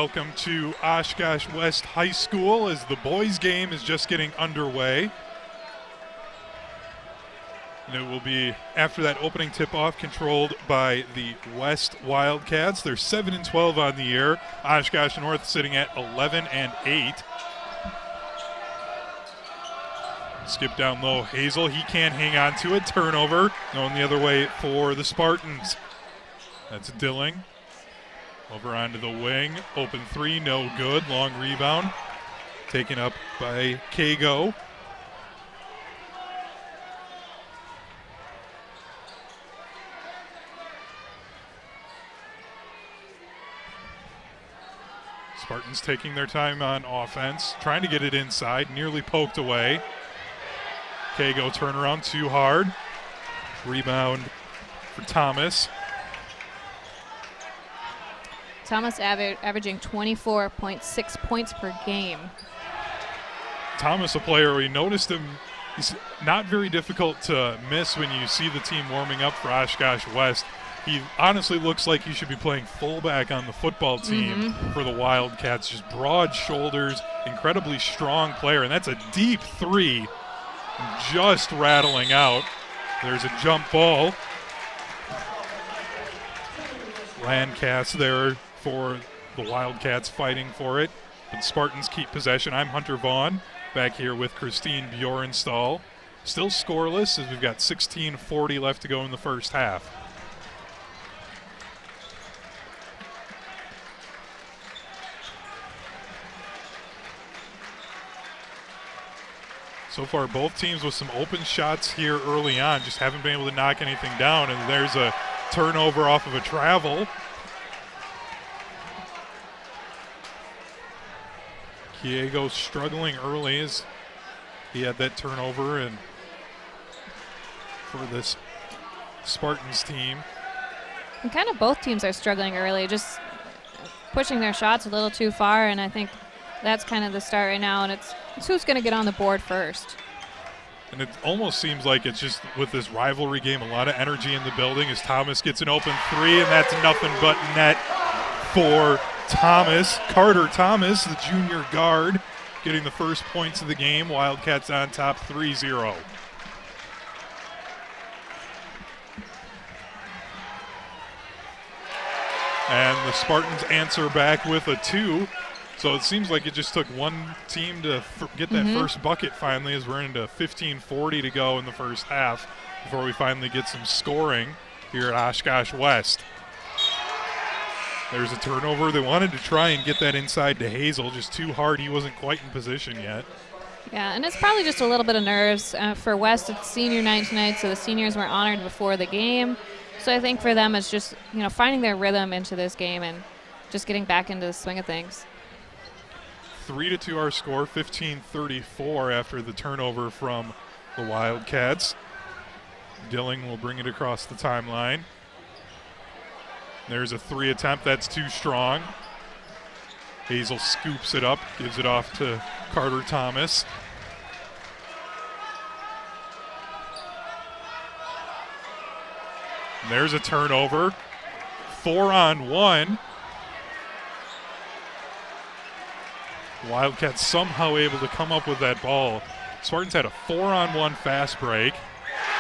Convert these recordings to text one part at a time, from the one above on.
welcome to Oshkosh West High School as the boys' game is just getting underway. And it will be, after that opening tip-off, controlled by the West Wildcats. They're 7-12 on the year. Oshkosh North sitting at 11-8. Skip down low, Hazel, he can't hang on to it. Turnover, going the other way for the Spartans. That's Dilling. Over onto the wing, open three, no good. Long rebound, taken up by Kago. Spartans taking their time on offense, trying to get it inside, nearly poked away. Kago turnaround too hard. Rebound for Thomas. Thomas averaging 24.6 points per game. Thomas, a player, we noticed him, he's not very difficult to miss when you see the team warming up for Oshkosh West. He honestly looks like he should be playing fullback on the football team for the Wildcats. Just broad shoulders, incredibly strong player, and that's a deep three, just rattling out. There's a jump ball. Landcast there for the Wildcats fighting for it, but Spartans keep possession. I'm Hunter Vaughn, back here with Christine Bjornstall. Still scoreless as we've got 16:40 left to go in the first half. So far, both teams with some open shots here early on, just haven't been able to knock anything down, and there's a turnover off of a travel. Kiego struggling early as he had that turnover, and for this Spartans team. And kind of both teams are struggling early, just pushing their shots a little too far, and I think that's kind of the start right now, and it's who's going to get on the board first. And it almost seems like it's just with this rivalry game, a lot of energy in the building as Thomas gets an open three, and that's nothing but net for Thomas. Carter Thomas, the junior guard, getting the first points of the game. Wildcats on top 3-0. And the Spartans answer back with a two. So it seems like it just took one team to get that first bucket finally, as we're into 15:40 to go in the first half before we finally get some scoring here at Oshkosh West. There's a turnover. They wanted to try and get that inside to Hazel, just too hard. He wasn't quite in position yet. Yeah, and it's probably just a little bit of nerves. For West, it's senior night tonight, so the seniors were honored before the game. So I think for them it's just, finding their rhythm into this game and just getting back into the swing of things. 3-2 our score, 15:34 after the turnover from the Wildcats. Dilling will bring it across the timeline. There's a three attempt, that's too strong. Hazel scoops it up, gives it off to Carter Thomas. And there's a turnover, 4-on-1. Wildcats somehow able to come up with that ball. Spartans had a 4-on-1 fast break.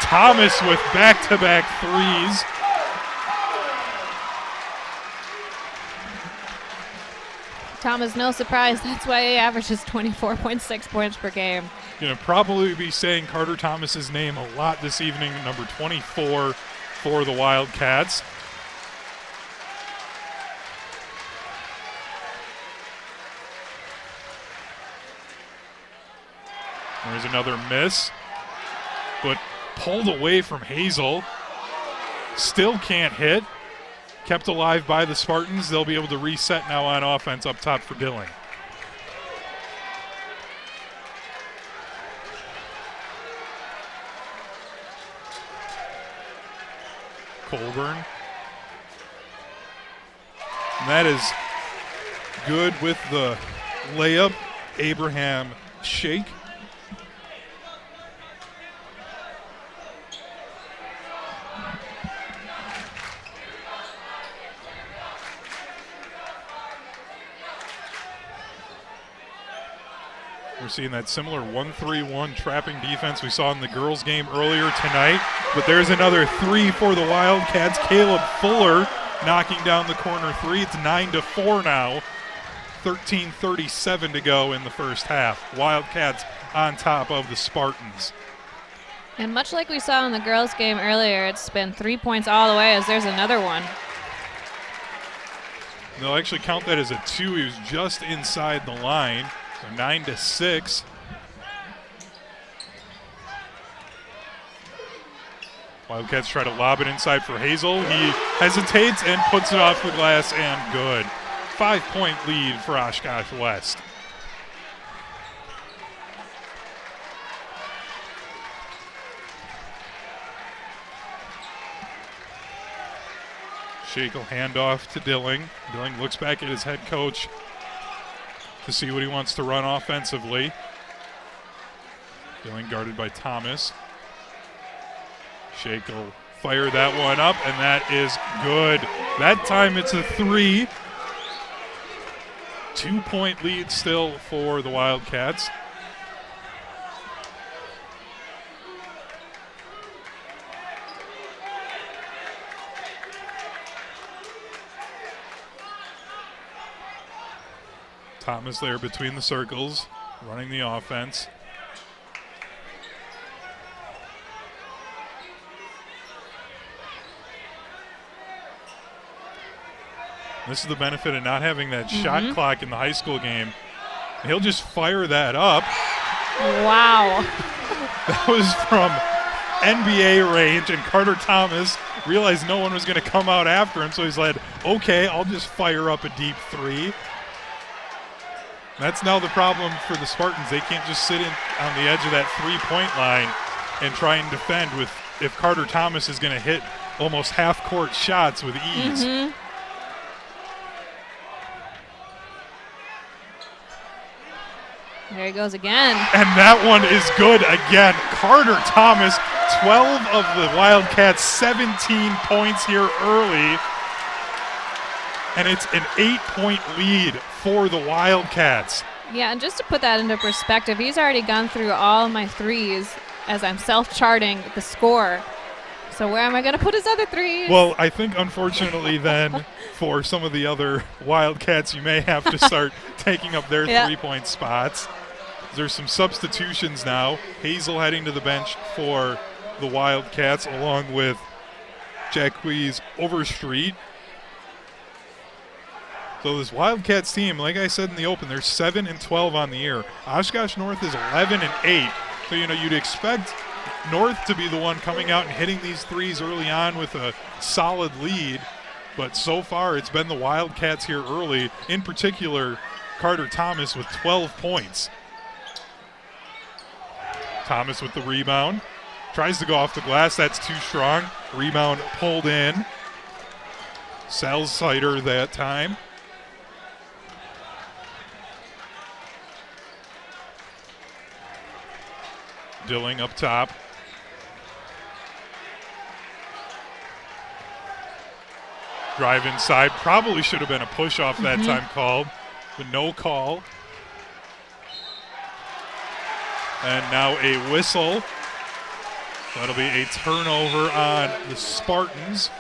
Thomas with back-to-back threes. Thomas, no surprise. That's why he averages 24.6 points per game. Going to probably be saying Carter Thomas's name a lot this evening, number 24 for the Wildcats. There's another miss, but pulled away from Hazel. Still can't hit. Kept alive by the Spartans. They'll be able to reset now on offense up top for Dilling. Colburn. And that is good with the layup. Abraham Shake. seeing that similar 1-3-1 trapping defense we saw in the girls' game earlier tonight. But there's another three for the Wildcats. Caleb Fuller knocking down the corner three. It's 9-4 now. 13:37 to go in the first half. Wildcats on top of the Spartans. And much like we saw in the girls' game earlier, it's been 3 points all the way as there's another one. They'll actually count that as a two. He was just inside the line. So 9-6. Wildcats try to lob it inside for Hazel. He hesitates and puts it off the glass and good. 5-point lead for Oshkosh West. Shakel handoff to Dilling. Dilling looks back at his head coach to see what he wants to run offensively. Dilling guarded by Thomas. Shakel fire that one up, and that is good. That time it's a three. 2-point lead still for the Wildcats. Thomas there between the circles, running the offense. This is the benefit of not having that shot clock in the high school game. He'll just fire that up. Wow. That was from NBA range, and Carter Thomas realized no one was going to come out after him, so he's like, okay, I'll just fire up a deep three. That's now the problem for the Spartans. They can't just sit in on the edge of that three-point line and try and defend with if Carter Thomas is going to hit almost half-court shots with ease. There he goes again. And that one is good again. Carter Thomas, 12 of the Wildcats, 17 points here early. And it's an 8-point lead for the Wildcats. Yeah, and just to put that into perspective, he's already gone through all my threes as I'm self-charting the score. So where am I going to put his other threes? Well, I think unfortunately then for some of the other Wildcats, you may have to start taking up their three-point spots. There's some substitutions now. Hazel heading to the bench for the Wildcats along with Jacquees Overstreet. So this Wildcats team, like I said in the open, they're 7-12 on the year. Oshkosh North is 11-8. So, you'd expect North to be the one coming out and hitting these threes early on with a solid lead. But so far, it's been the Wildcats here early. In particular, Carter Thomas with 12 points. Thomas with the rebound. Tries to go off the glass. That's too strong. Rebound pulled in. Salsider that time. Dilling up top. Drive inside. Probably should have been a push off that time called, but no call. And now a whistle. That'll be a turnover on the Spartans.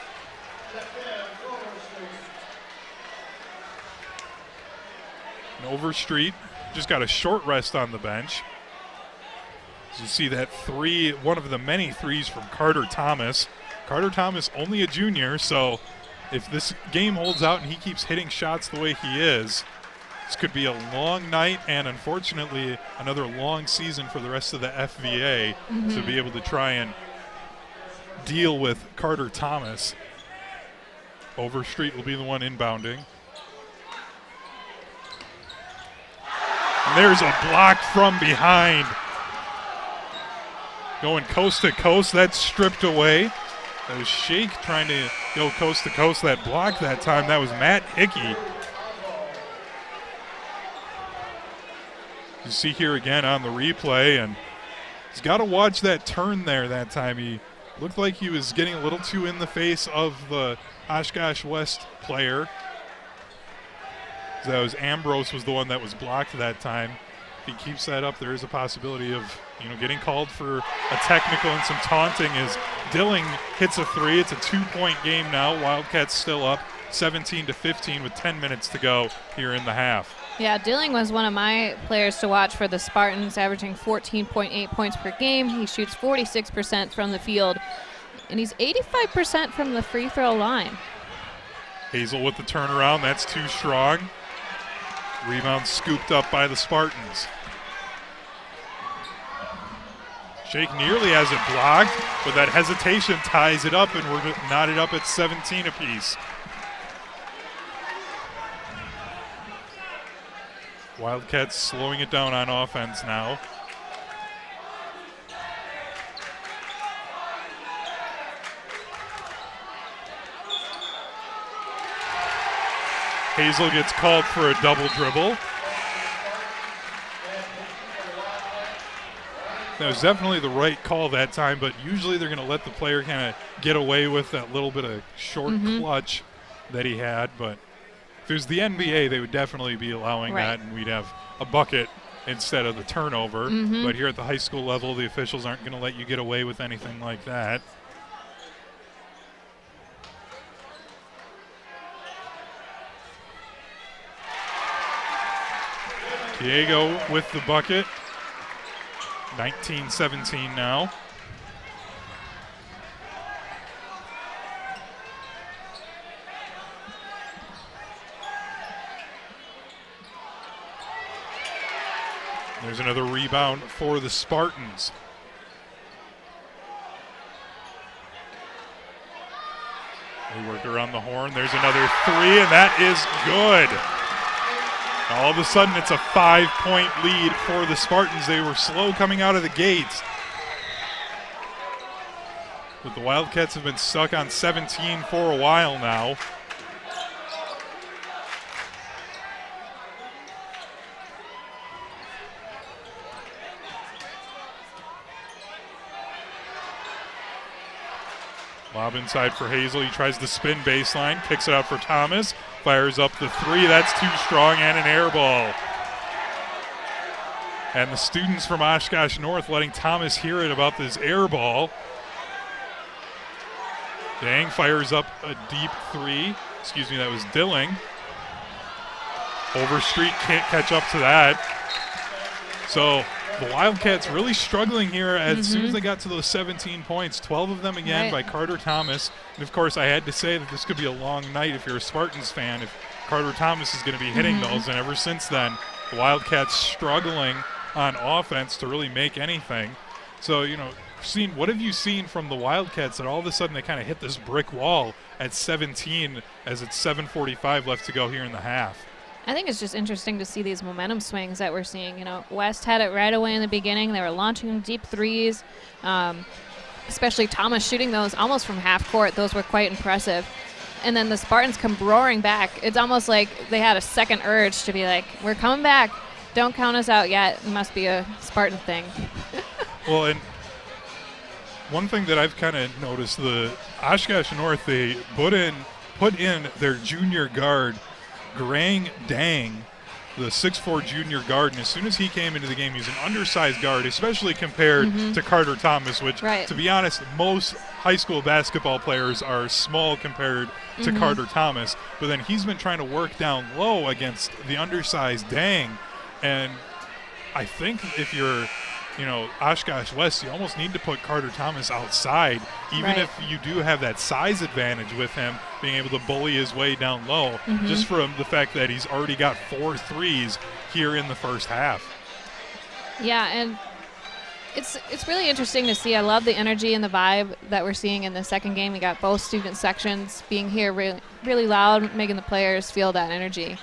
And Overstreet just got a short rest on the bench. As you see that three, one of the many threes from Carter Thomas. Carter Thomas only a junior, so if this game holds out and he keeps hitting shots the way he is, this could be a long night and unfortunately another long season for the rest of the FVA to be able to try and deal with Carter Thomas. Overstreet will be the one inbounding. And there's a block from behind. Going coast to coast, that's stripped away. That was Shake trying to go coast to coast. That block that time, that was Matt Hickey. You see here again on the replay, and he's got to watch that turn there that time. He looked like he was getting a little too in the face of the Oshkosh West player. That was Ambrose was the one that was blocked that time. if he keeps that up, there is a possibility of getting called for a technical and some taunting as Dilling hits a three. It's a 2-point game now. Wildcats still up 17-15 with 10 minutes to go here in the half. Yeah, Dilling was one of my players to watch for the Spartans, averaging 14.8 points per game. He shoots 46% from the field, and he's 85% from the free throw line. Hazel with the turnaround. That's too strong. Rebound scooped up by the Spartans. Shake nearly has it blocked, but that hesitation ties it up, and we're knotted up at 17 apiece. Wildcats slowing it down on offense now. Hazel gets called for a double dribble. That was definitely the right call that time, but usually they're going to let the player kind of get away with that little bit of short clutch that he had. But if it was the NBA, they would definitely be allowing that, and we'd have a bucket instead of the turnover. But here at the high school level, the officials aren't going to let you get away with anything like that. Diego with the bucket. 19-17 now. There's another rebound for the Spartans. They work around the horn. There's another three, and that is good. All of a sudden, it's a 5-point lead for the Spartans. They were slow coming out of the gates. But the Wildcats have been stuck on 17 for a while now. Lob inside for Hazel. He tries to spin baseline, kicks it out for Thomas, fires up the three. That's too strong, and an air ball. And the students from Oshkosh North letting Thomas hear it about this air ball. Dang fires up a deep three. Excuse me, that was Dilling. Overstreet can't catch up to that. So the Wildcats really struggling here as soon as they got to those 17 points. 12 of them again by Carter Thomas. And, of course, I had to say that this could be a long night if you're a Spartans fan, if Carter Thomas is going to be hitting those. And ever since then, the Wildcats struggling on offense to really make anything. So, what have you seen from the Wildcats that all of a sudden they kind of hit this brick wall at 17 as it's 7:45 left to go here in the half? I think it's just interesting to see these momentum swings that we're seeing. West had it right away in the beginning. They were launching deep threes, especially Thomas shooting those almost from half court. Those were quite impressive. And then the Spartans come roaring back. It's almost like they had a second urge to be like, we're coming back. Don't count us out yet. It must be a Spartan thing. Well, and one thing that I've kind of noticed, the Oshkosh North, they put in their junior guard, Grang Dang, the 6'4" junior guard, and as soon as he came into the game, he's an undersized guard, especially compared to Carter Thomas, which, to be honest, most high school basketball players are small compared to Carter Thomas. But then he's been trying to work down low against the undersized Dang, and I think if you're Oshkosh West, you almost need to put Carter Thomas outside, even if you do have that size advantage with him being able to bully his way down low, just from the fact that he's already got 4 threes here in the first half. Yeah, and it's really interesting to see. I love the energy and the vibe that we're seeing in the second game. We got both student sections being here really, really loud, making the players feel that energy.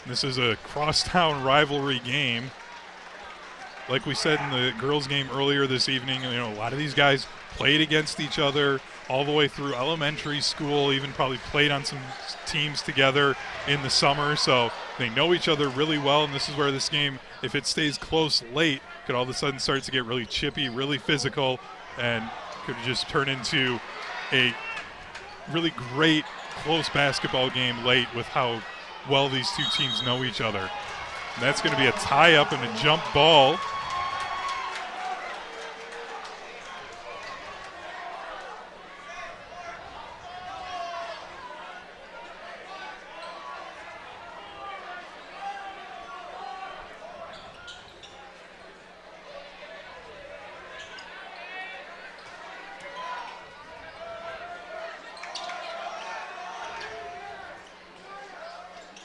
This is a crosstown rivalry game. Like we said in the girls' game earlier this evening, a lot of these guys played against each other all the way through elementary school, even probably played on some teams together in the summer, so they know each other really well, and this is where this game, if it stays close late, could all of a sudden start to get really chippy, really physical, and could just turn into a really great close basketball game late with how well these two teams know each other. And that's going to be a tie-up and a jump ball.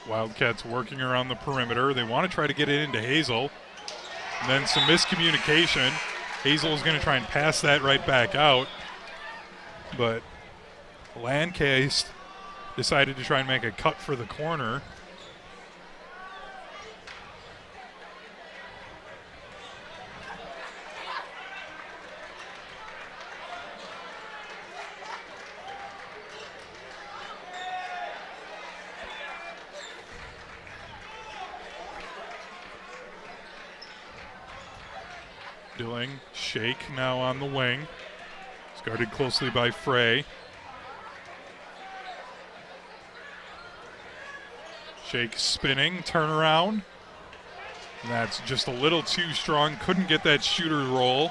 Wildcats working around the perimeter. They want to try to get it into Hazel. And then some miscommunication. Hazel is going to try and pass that right back out. But Lancaster decided to try and make a cut for the corner. Dilling, Shake now on the wing. It's guarded closely by Frey. Shake spinning, turnaround. And that's just a little too strong. Couldn't get that shooter roll.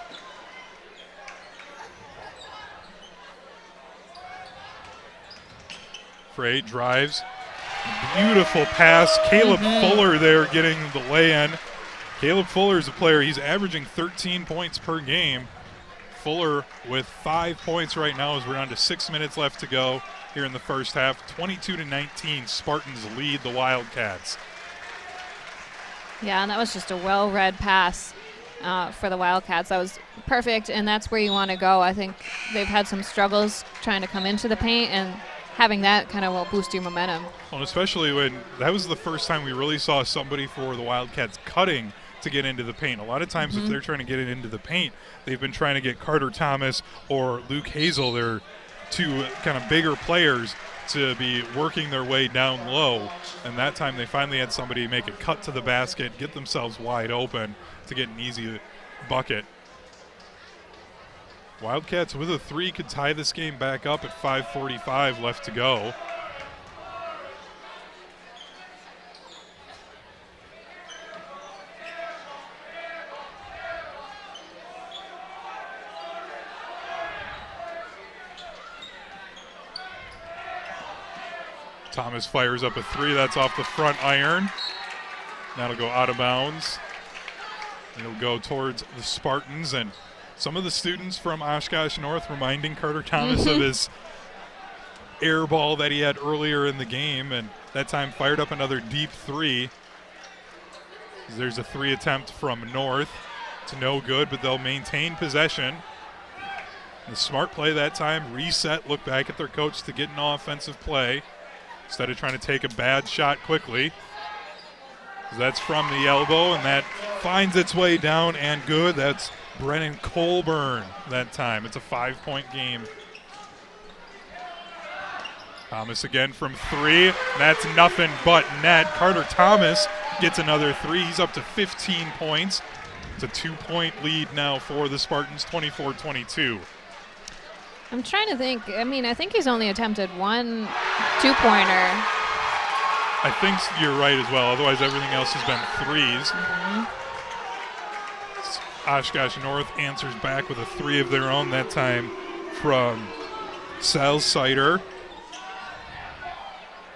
Frey drives. Beautiful pass. Caleb Fuller there getting the lay-in. Caleb Fuller is a player. He's averaging 13 points per game. Fuller with 5 points right now as we're down to 6 minutes left to go here in the first half. 22-19, Spartans lead the Wildcats. Yeah, and that was just a well-read pass for the Wildcats. That was perfect, and that's where you want to go. I think they've had some struggles trying to come into the paint, and having that kind of will boost your momentum. Well, especially when that was the first time we really saw somebody for the Wildcats cutting to get into the paint. A lot of times if they're trying to get it into the paint, they've been trying to get Carter Thomas or Luke Hazel, their two kind of bigger players, to be working their way down low. And that time they finally had somebody make a cut to the basket, get themselves wide open to get an easy bucket. Wildcats with a three could tie this game back up at 5:45 left to go. Thomas fires up a three. That's off the front iron. That'll go out of bounds. It'll go towards the Spartans, and some of the students from Oshkosh North reminding Carter Thomas of his air ball that he had earlier in the game, and that time fired up another deep three. There's a three attempt from North. It's no good, but they'll maintain possession. The smart play that time, reset, look back at their coach to get an offensive play instead of trying to take a bad shot quickly. That's from the elbow, and that finds its way down and good. That's Brennan Colburn that time. It's a 5-point game. Thomas again from three. That's nothing but net. Carter Thomas gets another three. He's up to 15 points. It's a 2-point lead now for the Spartans, 24-22. I'm trying to think. I mean, I think he's only attempted one two-pointer. I think you're right as well. Otherwise, everything else has been threes. Oshkosh North answers back with a three of their own, that time from Salsider.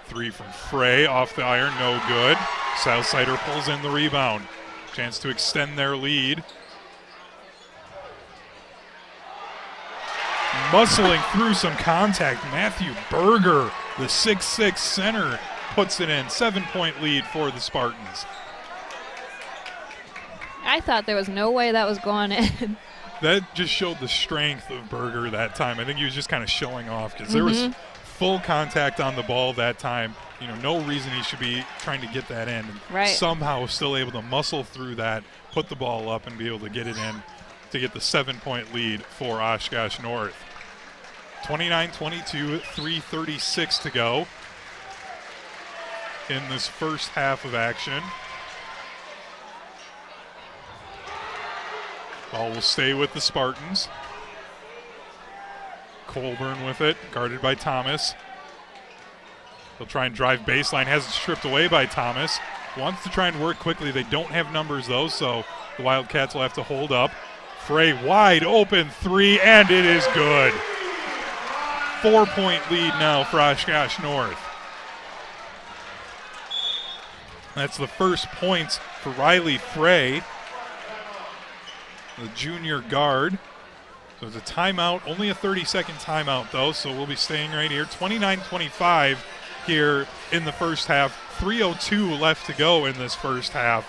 Three from Frey off the iron, no good. Salsider pulls in the rebound. Chance to extend their lead. Muscling through some contact, Matthew Berger, the 6'6" center, puts it in. 7-point lead for the Spartans. I thought there was no way that was going in. That just showed the strength of Berger that time. I think he was just kind of showing off because there was full contact on the ball that time. You know, no reason he should be trying to get that in. Right. Somehow still able to muscle through that, put the ball up, and be able to get it in to get the 7-point lead for Oshkosh North. 29-22, 3:36 to go in this first half of action. Ball will stay with the Spartans. Colburn with it, guarded by Thomas. He'll try and drive baseline, has it stripped away by Thomas. wants to try and work quickly. They don't have numbers, though, so the Wildcats will have to hold up. Frey wide open three, and it is good. 4-point lead now for Oshkosh North. That's the first points for Riley Frey, the junior guard. So it's a timeout, only a 30-second timeout, though, so we'll be staying right here. 29-25 here in the first half. 3:02 left to go in this first half.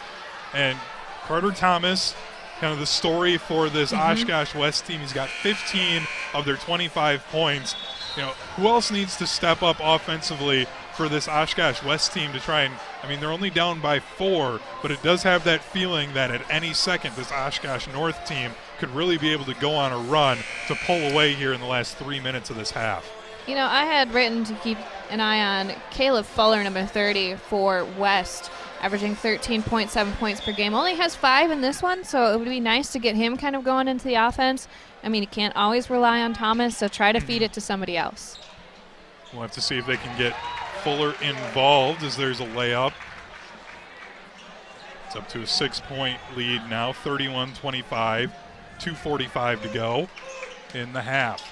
And Carter Thomas, kind of the story for this Oshkosh West team. He's got 15 of their 25 points. You know, who else needs to step up offensively for this Oshkosh West team to try and, I mean, they're only down by 4, but it does have that feeling that at any second this Oshkosh North team could really be able to go on a run to pull away here in the last 3 minutes of this half. You know, I had written to keep an eye on Caleb Fuller, number 30 for West, averaging 13.7 points per game. Only has 5 in this one, so it would be nice to get him kind of going into the offense. I mean, you can't always rely on Thomas, so try to feed it to somebody else. We'll have to see if they can get Fuller involved as there's a layup. It's up to a 6-point lead now, 31-25, 2:45 to go in the half.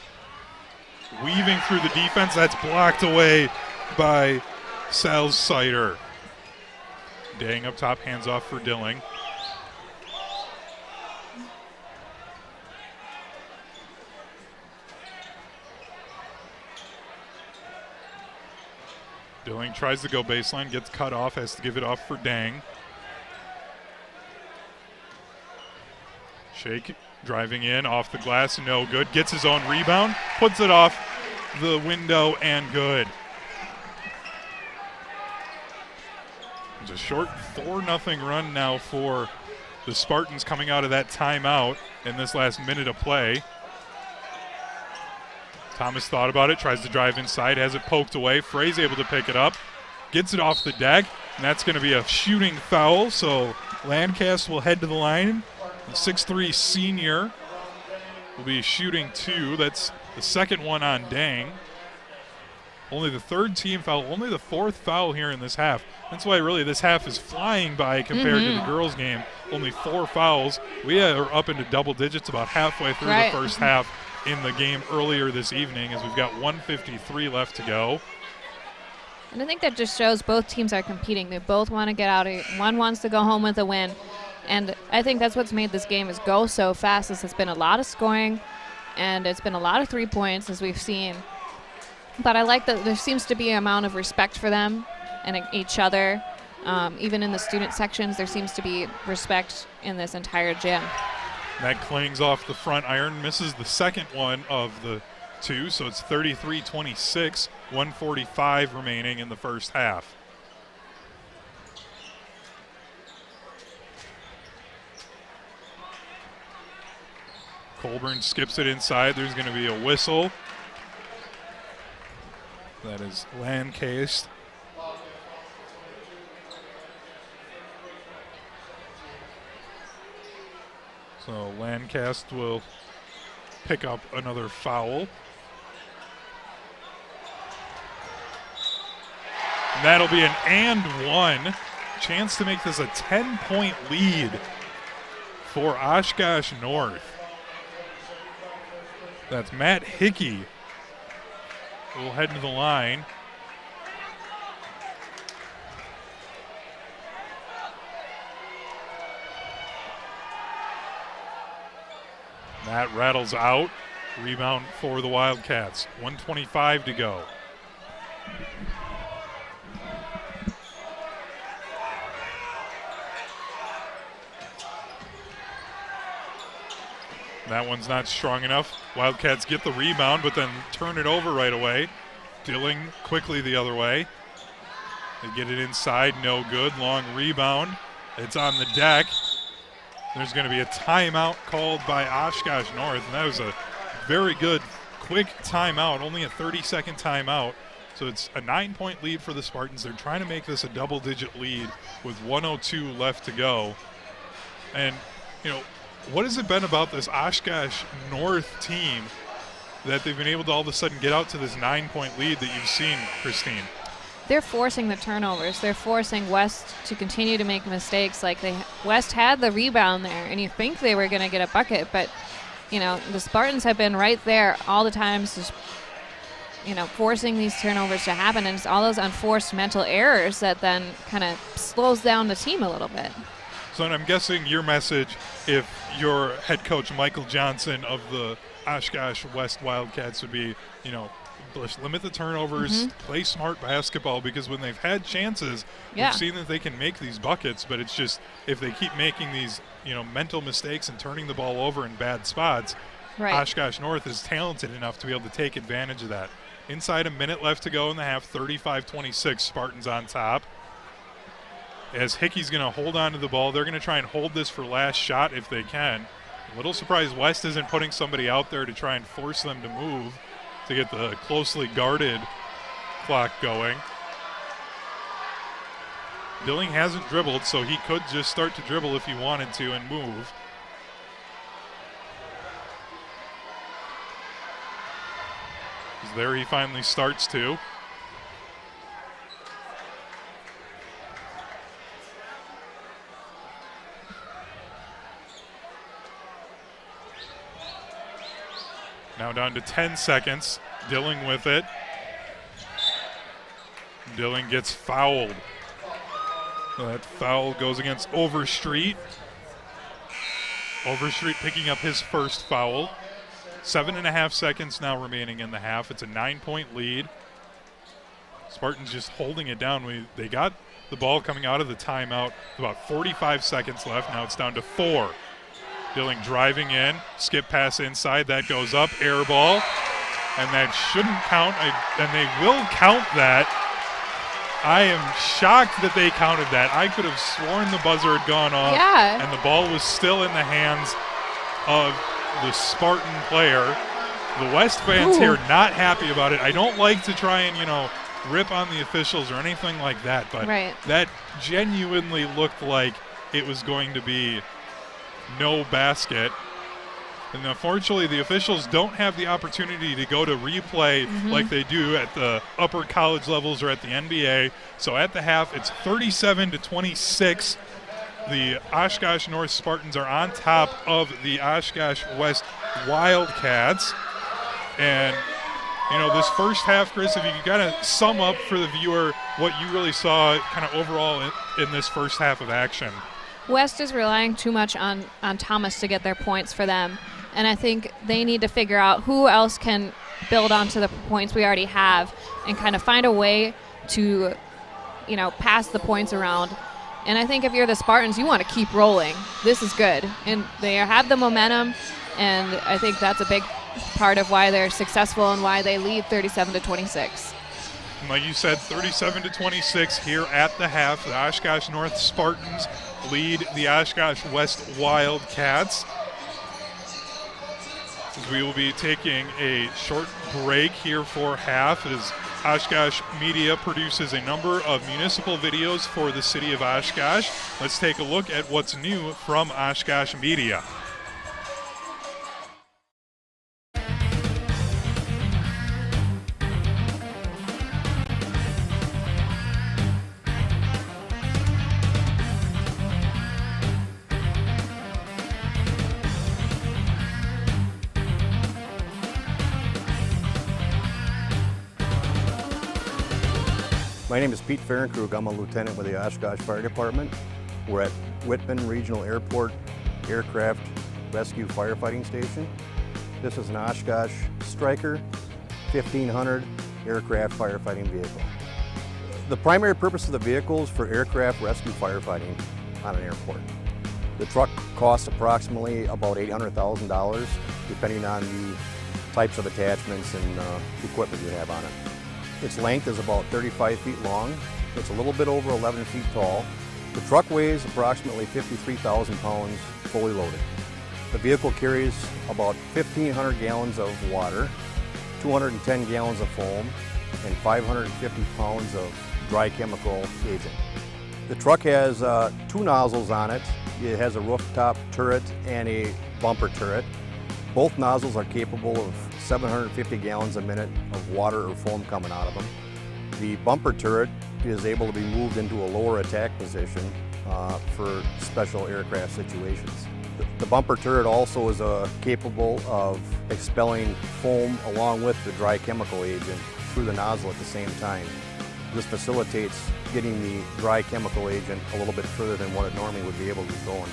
Weaving through the defense, that's blocked away by Salzsider. Dang up top, hands off for Dilling. Dilling tries to go baseline, gets cut off, has to give it off for Dang. Shake driving in off the glass, no good. Gets his own rebound, puts it off the window, and good. It's a short 4-0 run now for the Spartans coming out of that timeout in this last minute of play. Thomas thought about it, tries to drive inside, has it poked away. Frey's able to pick it up, gets it off the deck, and that's going to be a shooting foul, so Lancaster will head to the line. The 6'3" senior will be shooting 2. That's the second one on Dang. Only the third team foul, only the 4th foul here in this half. That's why really this half is flying by compared to the girls' game. Only 4 fouls. We are up into double digits about halfway through the first half in the game earlier this evening as we've got 1:53 left to go. And I think that just shows both teams are competing. They both want to get out of it. One wants to go home with a win. And I think that's what's made this game is go so fast. It's been a lot of scoring, and it's been a lot of 3 points as we've seen. But I like that there seems to be an amount of respect for them and each other. Even in the student sections, there seems to be respect in this entire gym. That clings off the front iron, misses the second one of the 2, so it's 33-26, 1:45 remaining in the first half. Colburn skips it inside. There's going to be a whistle. That is Lancaster. So Lancaster will pick up another foul. And that'll be an and one. Chance to make this a 10-point lead for Oshkosh North. That's Matt Hickey. We'll head to the line. That rattles out. Rebound for the Wildcats. 1:25 to go. That one's not strong enough. Wildcats get the rebound, but then turn it over right away. Dilling quickly the other way. They get it inside, no good. Long rebound. It's on the deck. There's going to be a timeout called by Oshkosh North, and that was a very good, quick timeout, only a 30-second timeout. So it's a 9-point lead for the Spartans. They're trying to make this a double-digit lead with 1:02 left to go. And, you know, what has it been about this Oshkosh North team that they've been able to all of a sudden get out to this 9-point lead that you've seen, Christine? they're forcing the turnovers. They're forcing West to continue to make mistakes. Like West had the rebound there, and you think they were going to get a bucket, but the Spartans have been right there all the times, just forcing these turnovers to happen, and it's all those unforced mental errors that then kind of slows down the team a little bit. So I'm guessing your message, if you're head coach Michael Johnson of the Oshkosh West Wildcats, would be, just limit the turnovers, play smart basketball, because when they've had chances, we've seen that they can make these buckets, but it's just if they keep making these, mental mistakes and turning the ball over in bad spots, Oshkosh North is talented enough to be able to take advantage of that. Inside a minute left to go in the half, 35-26, Spartans on top. As Hickey's going to hold on to the ball, they're going to try and hold this for last shot if they can. A little surprised West isn't putting somebody out there to try and force them to move to get the closely guarded clock going. Dilling hasn't dribbled, so he could just start to dribble if he wanted to and move. There he finally starts to. Now down to 10 seconds. Dilling with it. Dilling gets fouled. That foul goes against Overstreet. Overstreet picking up his first foul. 7.5 seconds now remaining in the half. It's a 9-point lead. Spartans just holding it down. They got the ball coming out of the timeout. About 45 seconds left. Now it's down to 4. Dilling driving in. Skip pass inside. That goes up. Air ball. And that shouldn't count. And they will count that. I am shocked that they counted that. I could have sworn the buzzer had gone off. Yeah. And the ball was still in the hands of the Spartan player. The West fans here not happy about it. I don't like to try and, rip on the officials or anything like that, but that genuinely looked like it was going to be no basket. And unfortunately, the officials don't have the opportunity to go to replay like they do at the upper college levels or at the NBA. So at the half, it's 37-26. The Oshkosh North Spartans are on top of the Oshkosh West Wildcats. And, this first half, Chris, if you could kind of sum up for the viewer what you really saw kind of overall in this first half of action. West is relying too much on Thomas to get their points for them. And I think they need to figure out who else can build onto the points we already have and kind of find a way to, pass the points around. And I think if you're the Spartans, you want to keep rolling. This is good. And they have the momentum, and I think that's a big part of why they're successful and why they lead 37-26. And like you said, 37-26 here at the half. The Oshkosh North Spartans lead the Oshkosh West Wildcats. We will be taking a short break here for half as Oshkosh Media produces a number of municipal videos for the city of Oshkosh. Let's take a look at what's new from Oshkosh Media. My name is Pete Fahrenkrug. I'm a lieutenant with the Oshkosh Fire Department. We're at Whitman Regional Airport Aircraft Rescue Firefighting Station. This is an Oshkosh Stryker 1500 aircraft firefighting vehicle. The primary purpose of the vehicle is for aircraft rescue firefighting on an airport. The truck costs approximately about $800,000 depending on the types of attachments and equipment you have on it. Its length is about 35 feet long. It's a little bit over 11 feet tall. The truck weighs approximately 53,000 pounds fully loaded. The vehicle carries about 1,500 gallons of water, 210 gallons of foam, and 550 pounds of dry chemical agent. The truck has 2 nozzles on it. It has a rooftop turret and a bumper turret. Both nozzles are capable of 750 gallons a minute of water or foam coming out of them. The bumper turret is able to be moved into a lower attack position for special aircraft situations. The bumper turret also is capable of expelling foam along with the dry chemical agent through the nozzle at the same time. This facilitates getting the dry chemical agent a little bit further than what it normally would be able to be going.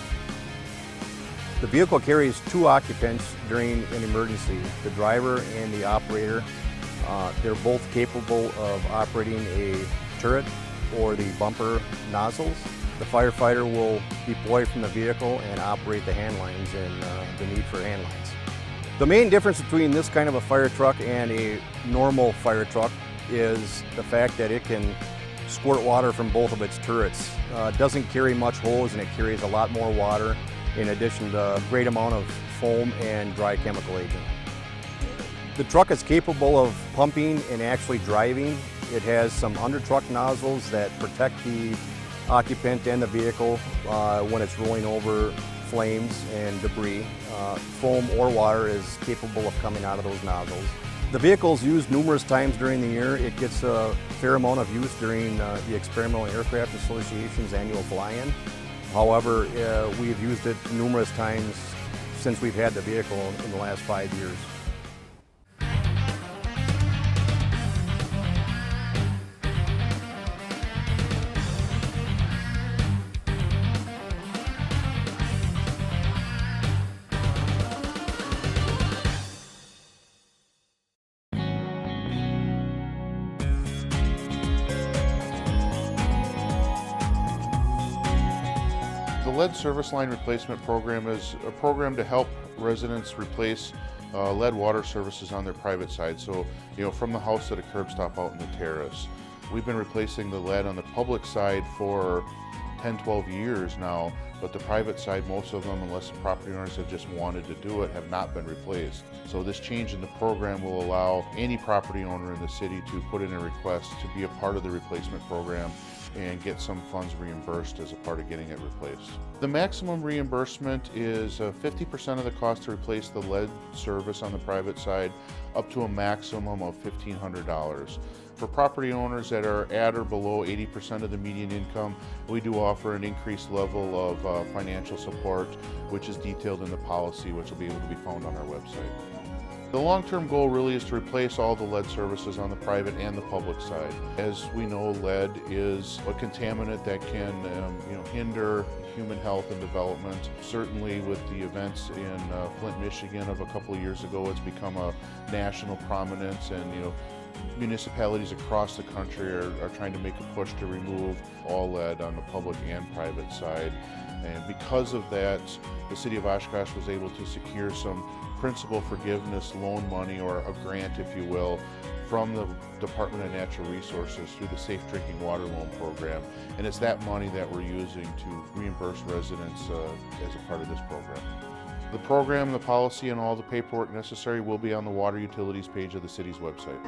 The vehicle carries 2 occupants during an emergency, the driver and the operator. They're both capable of operating a turret or the bumper nozzles. The firefighter will deploy from the vehicle and operate the hand lines and the need for hand lines. The main difference between this kind of a fire truck and a normal fire truck is the fact that it can squirt water from both of its turrets. It doesn't carry much hose and it carries a lot more water in addition to a great amount of foam and dry chemical agent. The truck is capable of pumping and actually driving. It has some under truck nozzles that protect the occupant and the vehicle when it's rolling over flames and debris. Foam or water is capable of coming out of those nozzles. The vehicle is used numerous times during the year. It gets a fair amount of use during the Experimental Aircraft Association's annual fly-in. However, we've used it numerous times since we've had the vehicle in the last 5 years. The lead service line replacement program is a program to help residents replace lead water services on their private side. So, from the house to the curb stop out in the terrace. We've been replacing the lead on the public side for 10, 12 years now, but the private side, most of them, unless the property owners have just wanted to do it, have not been replaced. So this change in the program will allow any property owner in the city to put in a request to be a part of the replacement program and get some funds reimbursed as a part of getting it replaced. The maximum reimbursement is 50% of the cost to replace the lead service on the private side, up to a maximum of $1,500. For property owners that are at or below 80% of the median income, we do offer an increased level of financial support, which is detailed in the policy, which will be able to be found on our website. The long-term goal really is to replace all the lead services on the private and the public side. As we know, lead is a contaminant that can hinder human health and development. Certainly with the events in Flint, Michigan of a couple of years ago, it's become a national prominence, and municipalities across the country are trying to make a push to remove all lead on the public and private side. And because of that, the City of Oshkosh was able to secure some principal forgiveness loan money, or a grant, if you will, from the Department of Natural Resources through the Safe Drinking Water Loan Program. And it's that money that we're using to reimburse residents as a part of this program. The program, the policy, and all the paperwork necessary will be on the water utilities page of the city's website.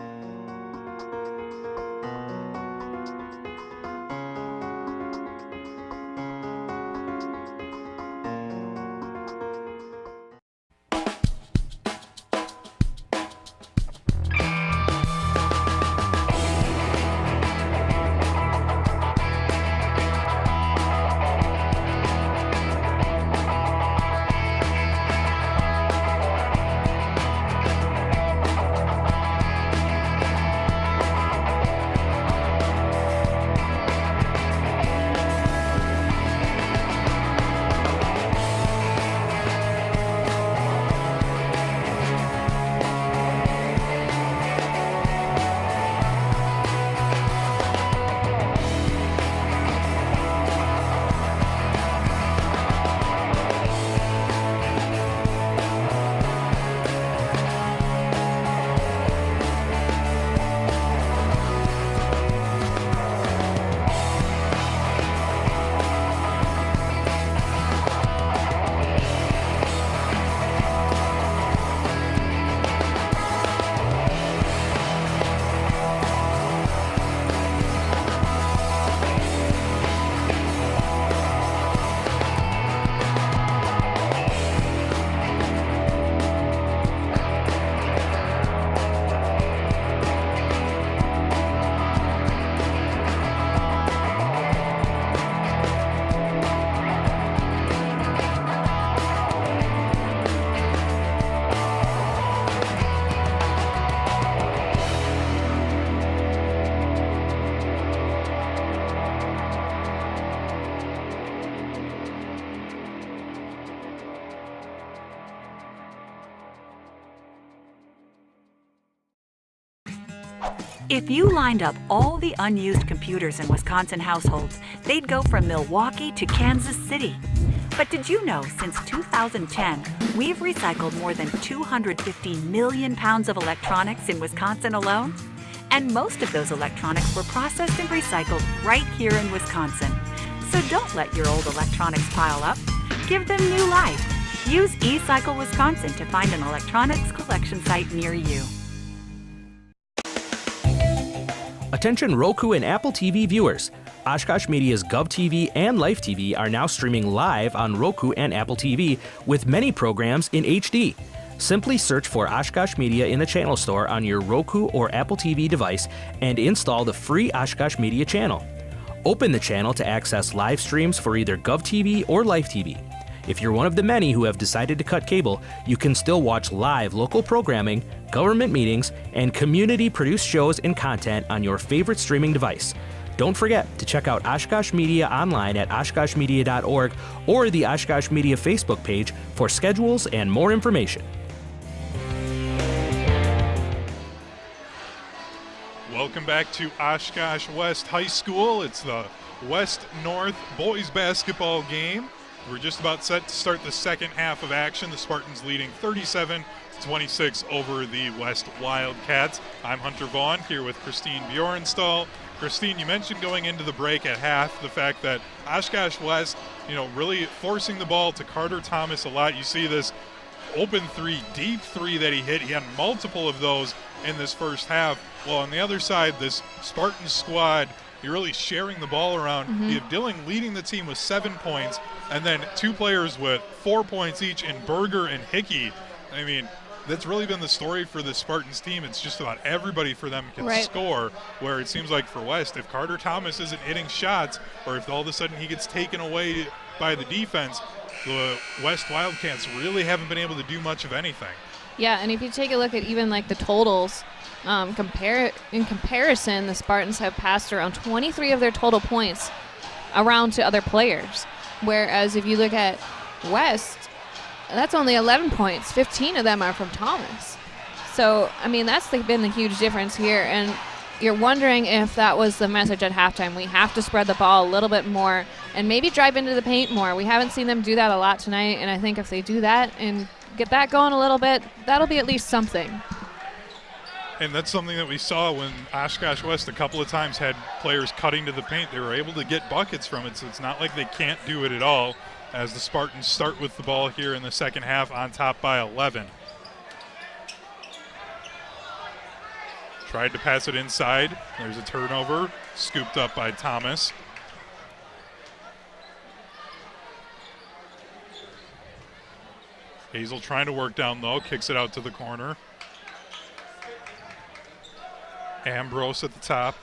If you lined up all the unused computers in Wisconsin households, they'd go from Milwaukee to Kansas City. But did you know since 2010, we've recycled more than 250 million pounds of electronics in Wisconsin alone? And most of those electronics were processed and recycled right here in Wisconsin. So don't let your old electronics pile up. Give them new life. Use eCycle Wisconsin to find an electronics collection site near you. Attention Roku and Apple TV viewers. Oshkosh Media's GovTV and Life TV are now streaming live on Roku and Apple TV with many programs in HD. Simply search for Oshkosh Media in the channel store on your Roku or Apple TV device and install the free Oshkosh Media channel. Open the channel to access live streams for either GovTV or Life TV. If you're one of the many who have decided to cut cable, you can still watch live local programming, government meetings, and community-produced shows and content on your favorite streaming device. Don't forget to check out Oshkosh Media online at oshkoshmedia.org or the Oshkosh Media Facebook page for schedules and more information. Welcome back to Oshkosh West High School. It's the West-North boys basketball game. We're just about set to start the second half of action. The Spartans leading 37-26 over the West Wildcats. I'm Hunter Vaughn here with Christine Bjornstall. Christine, you mentioned going into the break at half the fact that Oshkosh West, really forcing the ball to Carter Thomas a lot. You see this open three, deep three that he hit. He had multiple of those in this first half. Well, on the other side, this Spartan squad, you're really sharing the ball around. You have Dilling leading the team with 7 points, and then two players with 4 points each in Berger and Hickey. I mean, that's really been the story for the Spartans team. It's just about everybody for them can score, where it seems like for West, if Carter Thomas isn't hitting shots, or if all of a sudden he gets taken away by the defense, the West Wildcats really haven't been able to do much of anything. Yeah, and if you take a look at even like the totals, in comparison, the Spartans have passed around 23 of their total points around to other players. Whereas if you look at West, that's only 11 points. 15 of them are from Thomas. So, I mean, that's been the huge difference here. And you're wondering if that was the message at halftime. We have to spread the ball a little bit more and maybe drive into the paint more. We haven't seen them do that a lot tonight, and I think if they do that and get that going a little bit, that'll be at least something. And that's something that we saw when Oshkosh West a couple of times had players cutting to the paint. They were able to get buckets from it, so it's not like they can't do it at all, as the Spartans start with the ball here in the second half on top by 11. Tried to pass it inside. There's a turnover, scooped up by Thomas. Hazel trying to work down low, kicks it out to the corner. Ambrose at the top.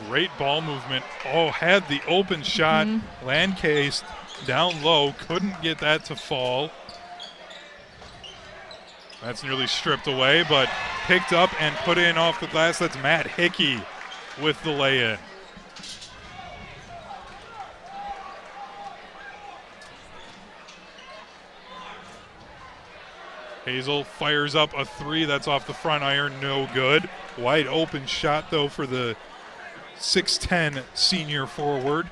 Great ball movement. Oh, had the open shot. Landcase down low, couldn't get that to fall. That's nearly stripped away, but picked up and put in off the glass. That's Matt Hickey with the lay-in. Hazel fires up a three. That's off the front iron, no good. Wide open shot, though, for the 6'10 senior forward.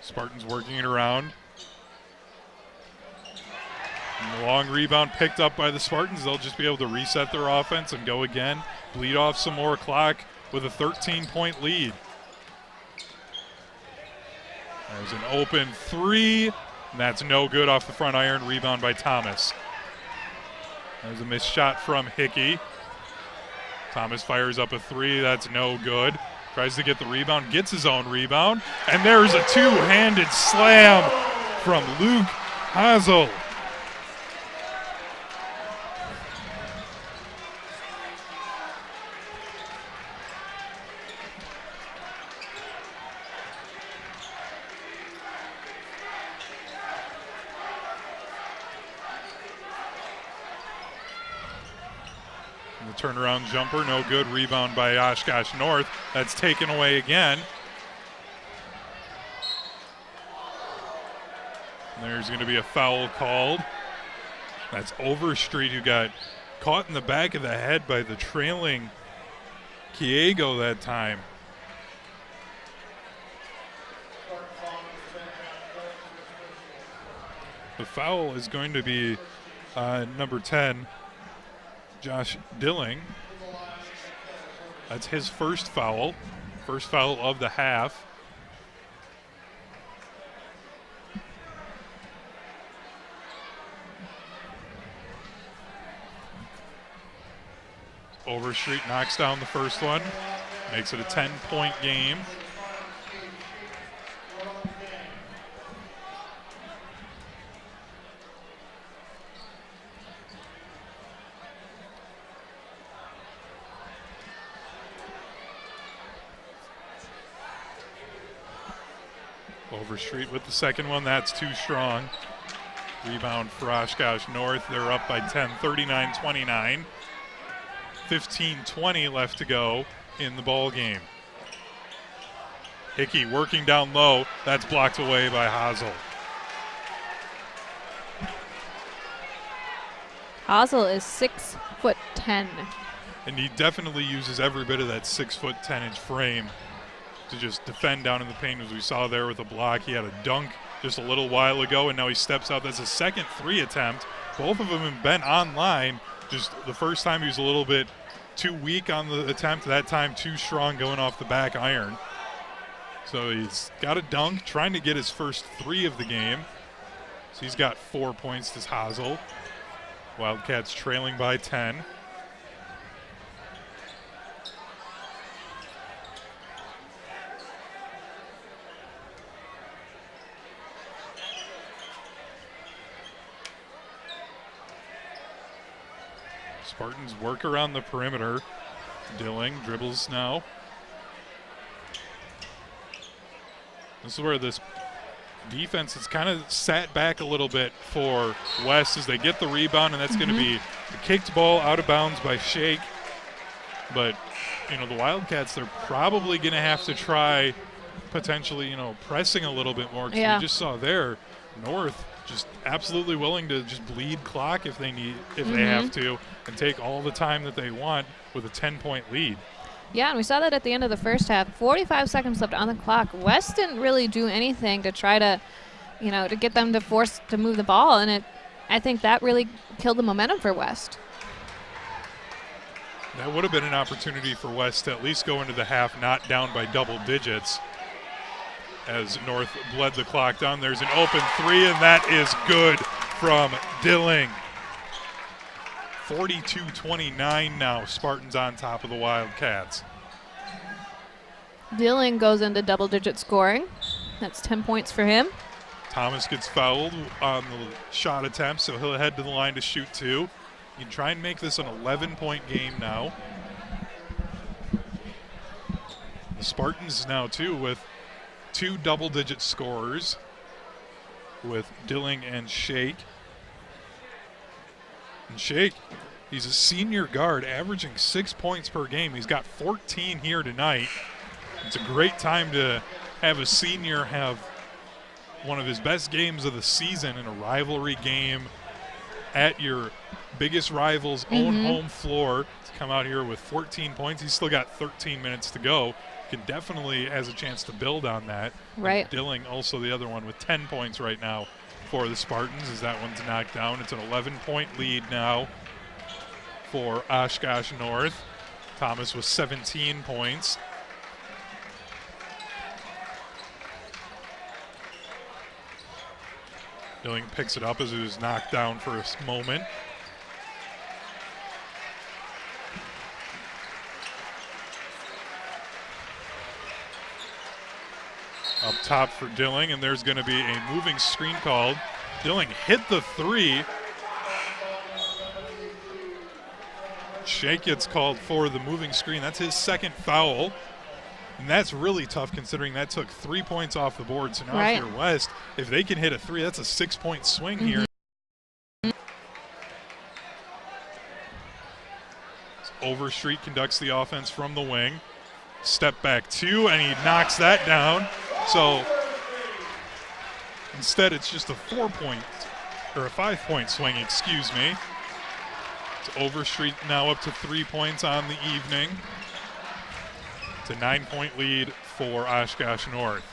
Spartans working it around. Long rebound picked up by the Spartans. They'll just be able to reset their offense and go again. Bleed off some more clock with a 13-point lead. There's an open three, and that's no good off the front iron. Rebound by Thomas. There's a missed shot from Hickey. Thomas fires up a three. That's no good. Tries to get the rebound, gets his own rebound, and there's a two-handed slam from Luke Hazel. The turnaround jumper, no good. Rebound by Oshkosh North. That's taken away again. And there's going to be a foul called. That's Overstreet, who got caught in the back of the head by the trailing Kiego that time. The foul is going to be number 10, Josh Dilling. That's his first foul of the half. Overstreet knocks down the first one, makes it a 10-point game. Overstreet with the second one, that's too strong. Rebound for Oshkosh North, they're up by 10, 39-29. 15-20 left to go in the ball game. Hickey working down low, that's blocked away by Hazel. Hazel is 6'10". And he definitely uses every bit of that 6'10" frame to just defend down in the paint, as we saw there with a block. He had a dunk just a little while ago, and now he steps out. That's his second three attempt. Both of them have been online. Just the first time he was a little bit too weak on the attempt, that time too strong going off the back iron. So he's got a dunk, trying to get his first three of the game. So he's got 4 points to Hazel. Wildcats trailing by 10. Spartans work around the perimeter. Dilling dribbles now. This is where this defense has kind of sat back a little bit for West as they get the rebound, and that's going to be a kicked ball out of bounds by Shake. But, you know, the Wildcats, they're probably going to have to try potentially, you know, pressing a little bit more. Because we just saw there, North just absolutely willing to just bleed clock if they need, if they have to, and take all the time that they want with a 10-point lead. Yeah, and we saw that at the end of the first half. 45 seconds left on the clock. West didn't really do anything to try to, you know, to get them to force to move the ball, and I think that really killed the momentum for West. That would have been an opportunity for West to at least go into the half not down by double digits. As North bled the clock down, there's an open three, and that is good from Dilling. 42-29 now, Spartans on top of the Wildcats. Dilling goes into double-digit scoring. That's 10 points for him. Thomas gets fouled on the shot attempt, so he'll head to the line to shoot two. You can try and make this an 11-point game now. The Spartans now, too, with two double-digit scorers with Dilling and Shake. And Shake, he's a senior guard, averaging 6 points per game. He's got 14 here tonight. It's a great time to have a senior have one of his best games of the season in a rivalry game at your biggest rival's own home floor. To come out here with 14 points. He's still got 13 minutes to go. Can definitely has a chance to build on that. Right. And Dilling also the other one with 10 points right now for the Spartans as that one's knocked down. It's an 11-point lead now for Oshkosh North. Thomas with 17 points. Dilling picks it up as it was knocked down for a moment. Up top for Dilling, and there's going to be a moving screen called. Dilling hit the three. Shake gets called for the moving screen. That's his second foul. And that's really tough considering that took 3 points off the board. So now if you're West, if they can hit a three, that's a 6-point swing here. Overstreet conducts the offense from the wing. Step back 2, and he knocks that down. So instead, it's just a 4-point or a 5-point swing, excuse me. It's Overstreet now up to 3 points on the evening. It's a 9-point lead for Oshkosh North.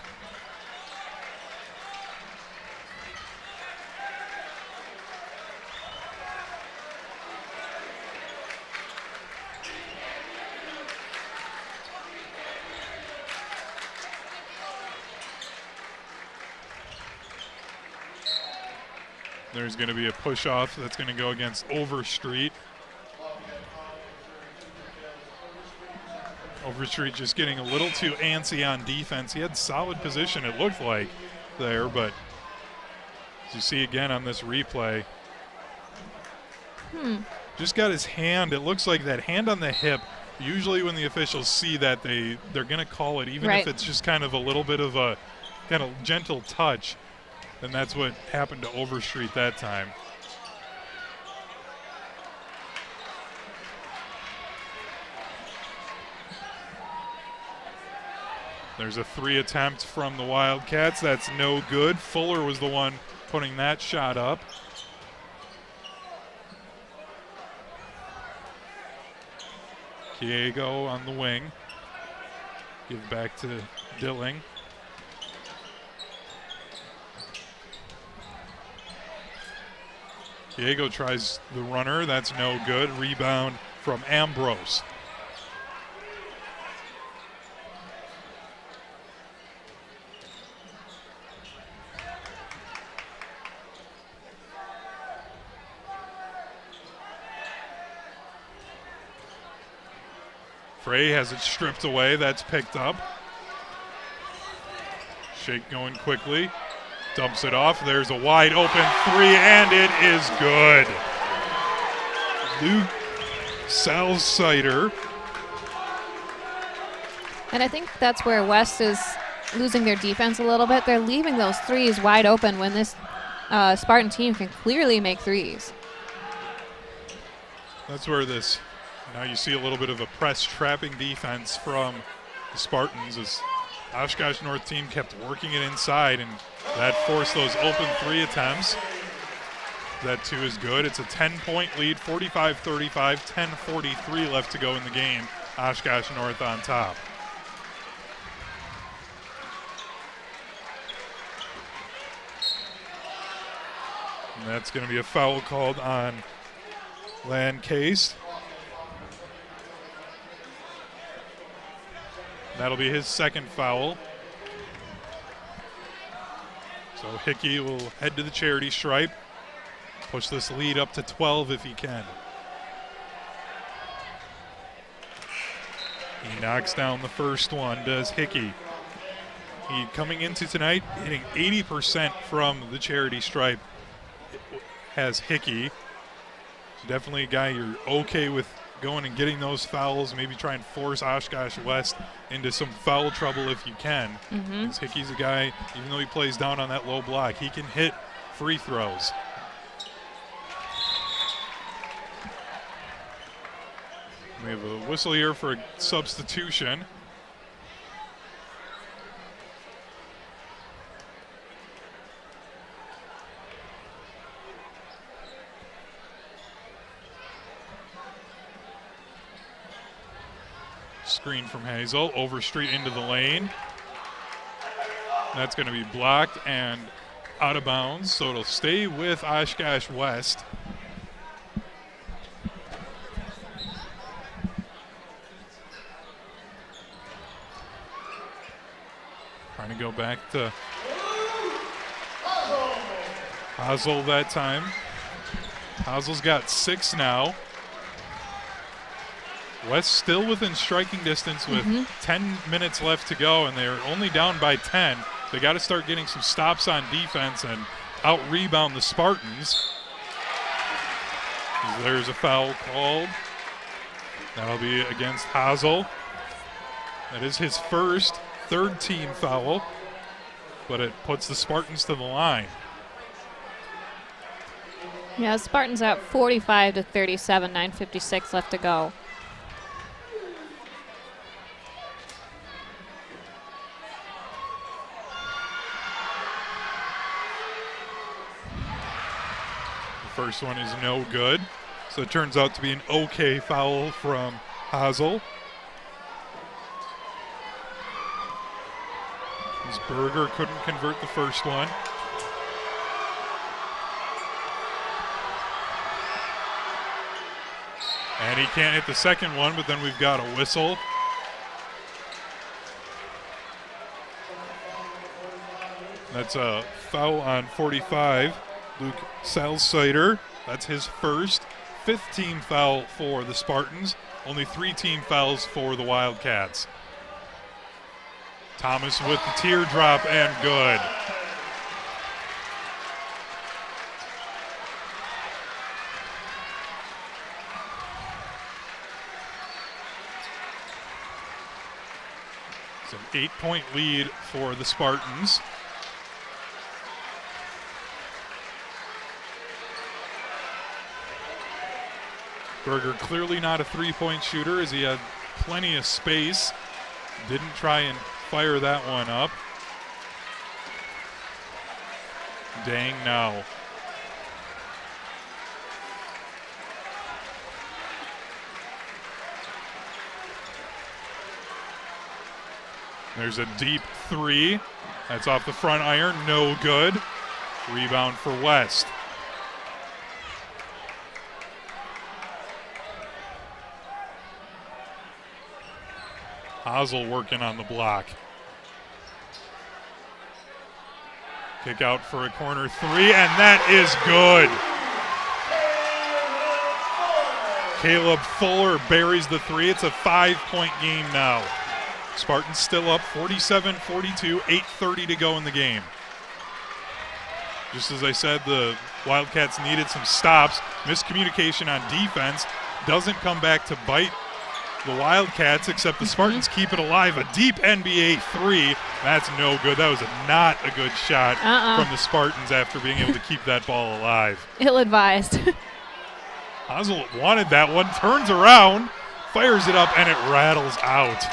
There's going to be a push-off that's going to go against Overstreet. Overstreet just getting a little too antsy on defense. He had solid position, it looked like, there, but as you see again on this replay, just got his hand. It looks like that hand on the hip. Usually when the officials see that, they're going to call it, even if it's just kind of a little bit of a kind of gentle touch. And that's what happened to Overstreet that time. There's a 3 attempt from the Wildcats. That's no good. Fuller was the one putting that shot up. Diego on the wing. Give back to Dilling. Diego tries the runner. That's no good. Rebound from Ambrose. Frey has it stripped away. That's picked up. Shake going quickly. Dumps it off. There's a wide open 3, and it is good. Luke Salsider. And I think that's where West is losing their defense a little bit. They're leaving those threes wide open when this Spartan team can clearly make threes. That's where this, now you see a little bit of a press trapping defense from the Spartans as Oshkosh North team kept working it inside, and that forced those open 3 attempts. That 2 is good. It's a 10-point lead, 45-35, 10:43 left to go in the game. Oshkosh North on top. And that's going to be a foul called on Landcase. That'll be his second foul. So Hickey will head to the charity stripe, push this lead up to 12 if he can. He knocks down the first one, does Hickey. He coming into tonight hitting 80% from the charity stripe has Hickey. Definitely a guy you're okay with going and getting those fouls, maybe try and force Oshkosh West into some foul trouble if you can. Because Hickey's a guy, even though he plays down on that low block, he can hit free throws. We have a whistle here for a substitution. Screen from Hazel, Overstreet into the lane. That's going to be blocked and out of bounds, so it'll stay with Oshkosh West. Trying to go back to Hazel that time. Hazel's got 6 now. West still within striking distance with 10 minutes left to go, and they're only down by 10. They got to start getting some stops on defense and out-rebound the Spartans. There's a foul called. That'll be against Hazel. That is his first third-team foul, but it puts the Spartans to the line. Yeah, Spartans up 45-37, 9:56 left to go. First one is no good. So it turns out to be an okay foul from Hazel. As Berger couldn't convert the first one. And he can't hit the second one, but then we've got a whistle. That's a foul on 45, Luke Salsider. That's his first. 5th team foul for the Spartans. Only 3 team fouls for the Wildcats. Thomas with the teardrop and good. It's an 8-point lead for the Spartans. Berger clearly not a three-point shooter as he had plenty of space. Didn't try and fire that one up. Dang now. There's a deep three. That's off the front iron, no good. Rebound for West. Hazel working on the block. Kick out for a corner three, and that is good. Caleb Fuller buries the three. It's a 5-point game now. Spartans still up 47-42, 8:30 to go in the game. Just as I said, the Wildcats needed some stops. Miscommunication on defense doesn't come back to bite the Wildcats, except the Spartans keep it alive. A deep NBA three. That's no good. That was not a good shot from the Spartans after being able to keep that ball alive. Ill-advised. Hazel wanted that one, turns around, fires it up, and it rattles out.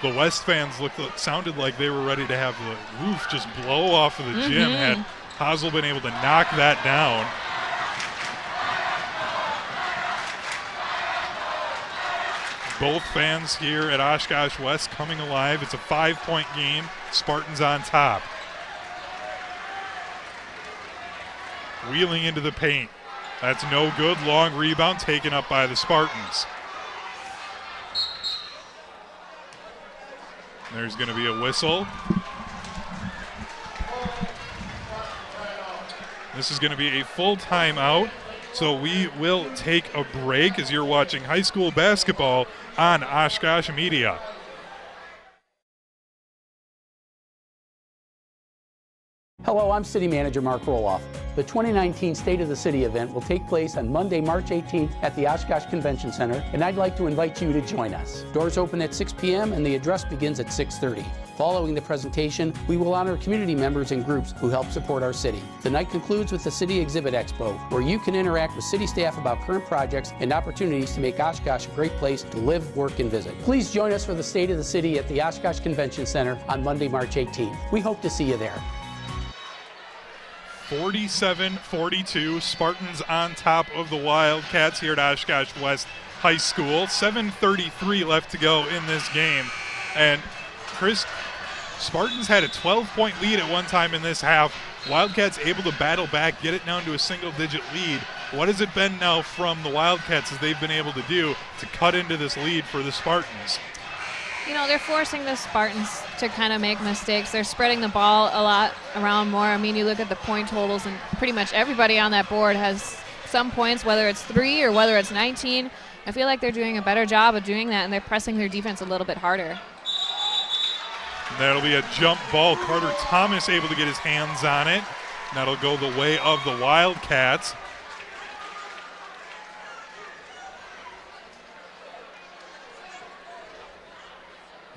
The West fans sounded like they were ready to have the roof just blow off of the gym had Hazel been able to knock that down. Both fans here at Oshkosh West coming alive. It's a 5-point game. Spartans on top. Wheeling into the paint. That's no good. Long rebound taken up by the Spartans. There's going to be a whistle. This is going to be a full timeout. So we will take a break as you're watching high school basketball on Oshkosh Media. Hello, I'm City Manager Mark Roloff. The 2019 State of the City event will take place on Monday, March 18th at the Oshkosh Convention Center, and I'd like to invite you to join us. Doors open at 6 p.m. and the address begins at 6:30. Following the presentation, we will honor community members and groups who help support our city. The night concludes with the City Exhibit Expo, where you can interact with city staff about current projects and opportunities to make Oshkosh a great place to live, work, and visit. Please join us for the State of the City at the Oshkosh Convention Center on Monday, March 18th. We hope to see you there. 47-42, Spartans on top of the Wildcats here at Oshkosh West High School. 7:33 left to go in this game. And Chris, Spartans had a 12-point lead at one time in this half. Wildcats able to battle back, get it down to a single-digit lead. What has it been now from the Wildcats as they've been able to do to cut into this lead for the Spartans? You know, they're forcing the Spartans to kind of make mistakes. They're spreading the ball a lot around more. I mean, you look at the point totals, and pretty much everybody on that board has some points, whether it's 3 or whether it's 19. I feel like they're doing a better job of doing that, and they're pressing their defense a little bit harder. That'll be a jump ball. Carter Thomas able to get his hands on it. That'll go the way of the Wildcats.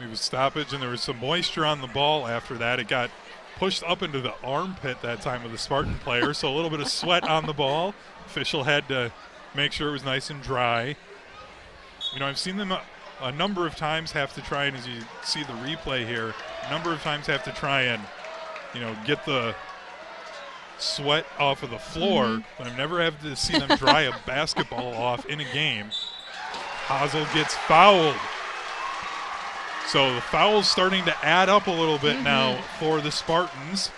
It was stoppage, and there was some moisture on the ball after that. It got pushed up into the armpit that time of the Spartan player, so a little bit of sweat on the ball. Official had to make sure it was nice and dry. You know, I've seen them a number of times have to try, and as you see the replay here, a number of times have to try and, you know, get the sweat off of the floor, but I've never had to see them dry a basketball off in a game. Hazel gets fouled. So the foul's starting to add up a little bit now for the Spartans.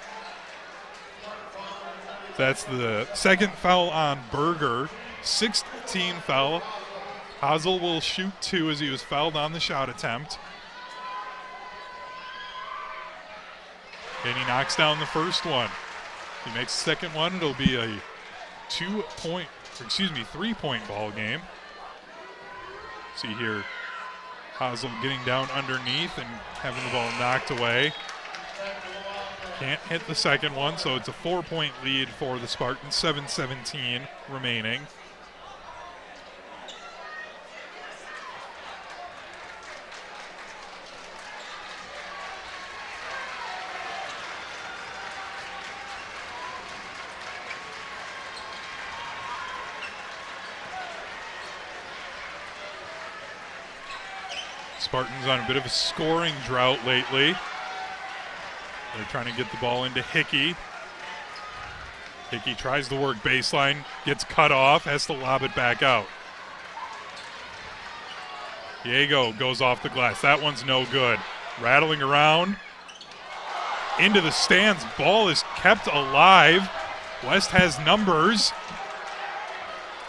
That's the second foul on Berger. 16 foul. Hazel will shoot 2 as he was fouled on the shot attempt. And he knocks down the first one. He makes the second one. It'll be a 3-point ball game. See here, Hazel getting down underneath and having the ball knocked away. Can't hit the second one, so it's a 4-point lead for the Spartans, 7:17 remaining. Spartans on a bit of a scoring drought lately. They're trying to get the ball into Hickey. Hickey tries to work baseline, gets cut off, has to lob it back out. Diego goes off the glass. That one's no good. Rattling around. Into the stands. Ball is kept alive. West has numbers.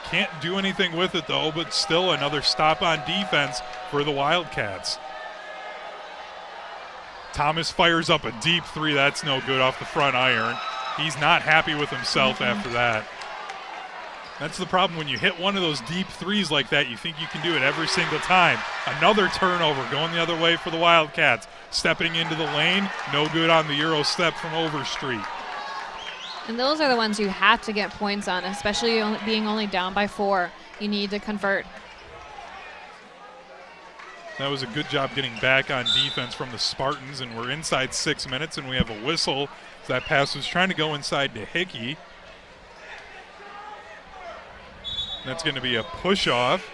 Can't do anything with it, though, but still another stop on defense for the Wildcats. Thomas fires up a deep 3. That's no good off the front iron. He's not happy with himself after that. That's the problem when you hit one of those deep 3s like that. You think you can do it every single time. Another turnover going the other way for the Wildcats. Stepping into the lane. No good on the Euro step from Overstreet. And those are the ones you have to get points on, especially being only down by 4. You need to convert. That was a good job getting back on defense from the Spartans, and we're inside 6 minutes, and we have a whistle. That pass was trying to go inside to Hickey. That's going to be a push-off.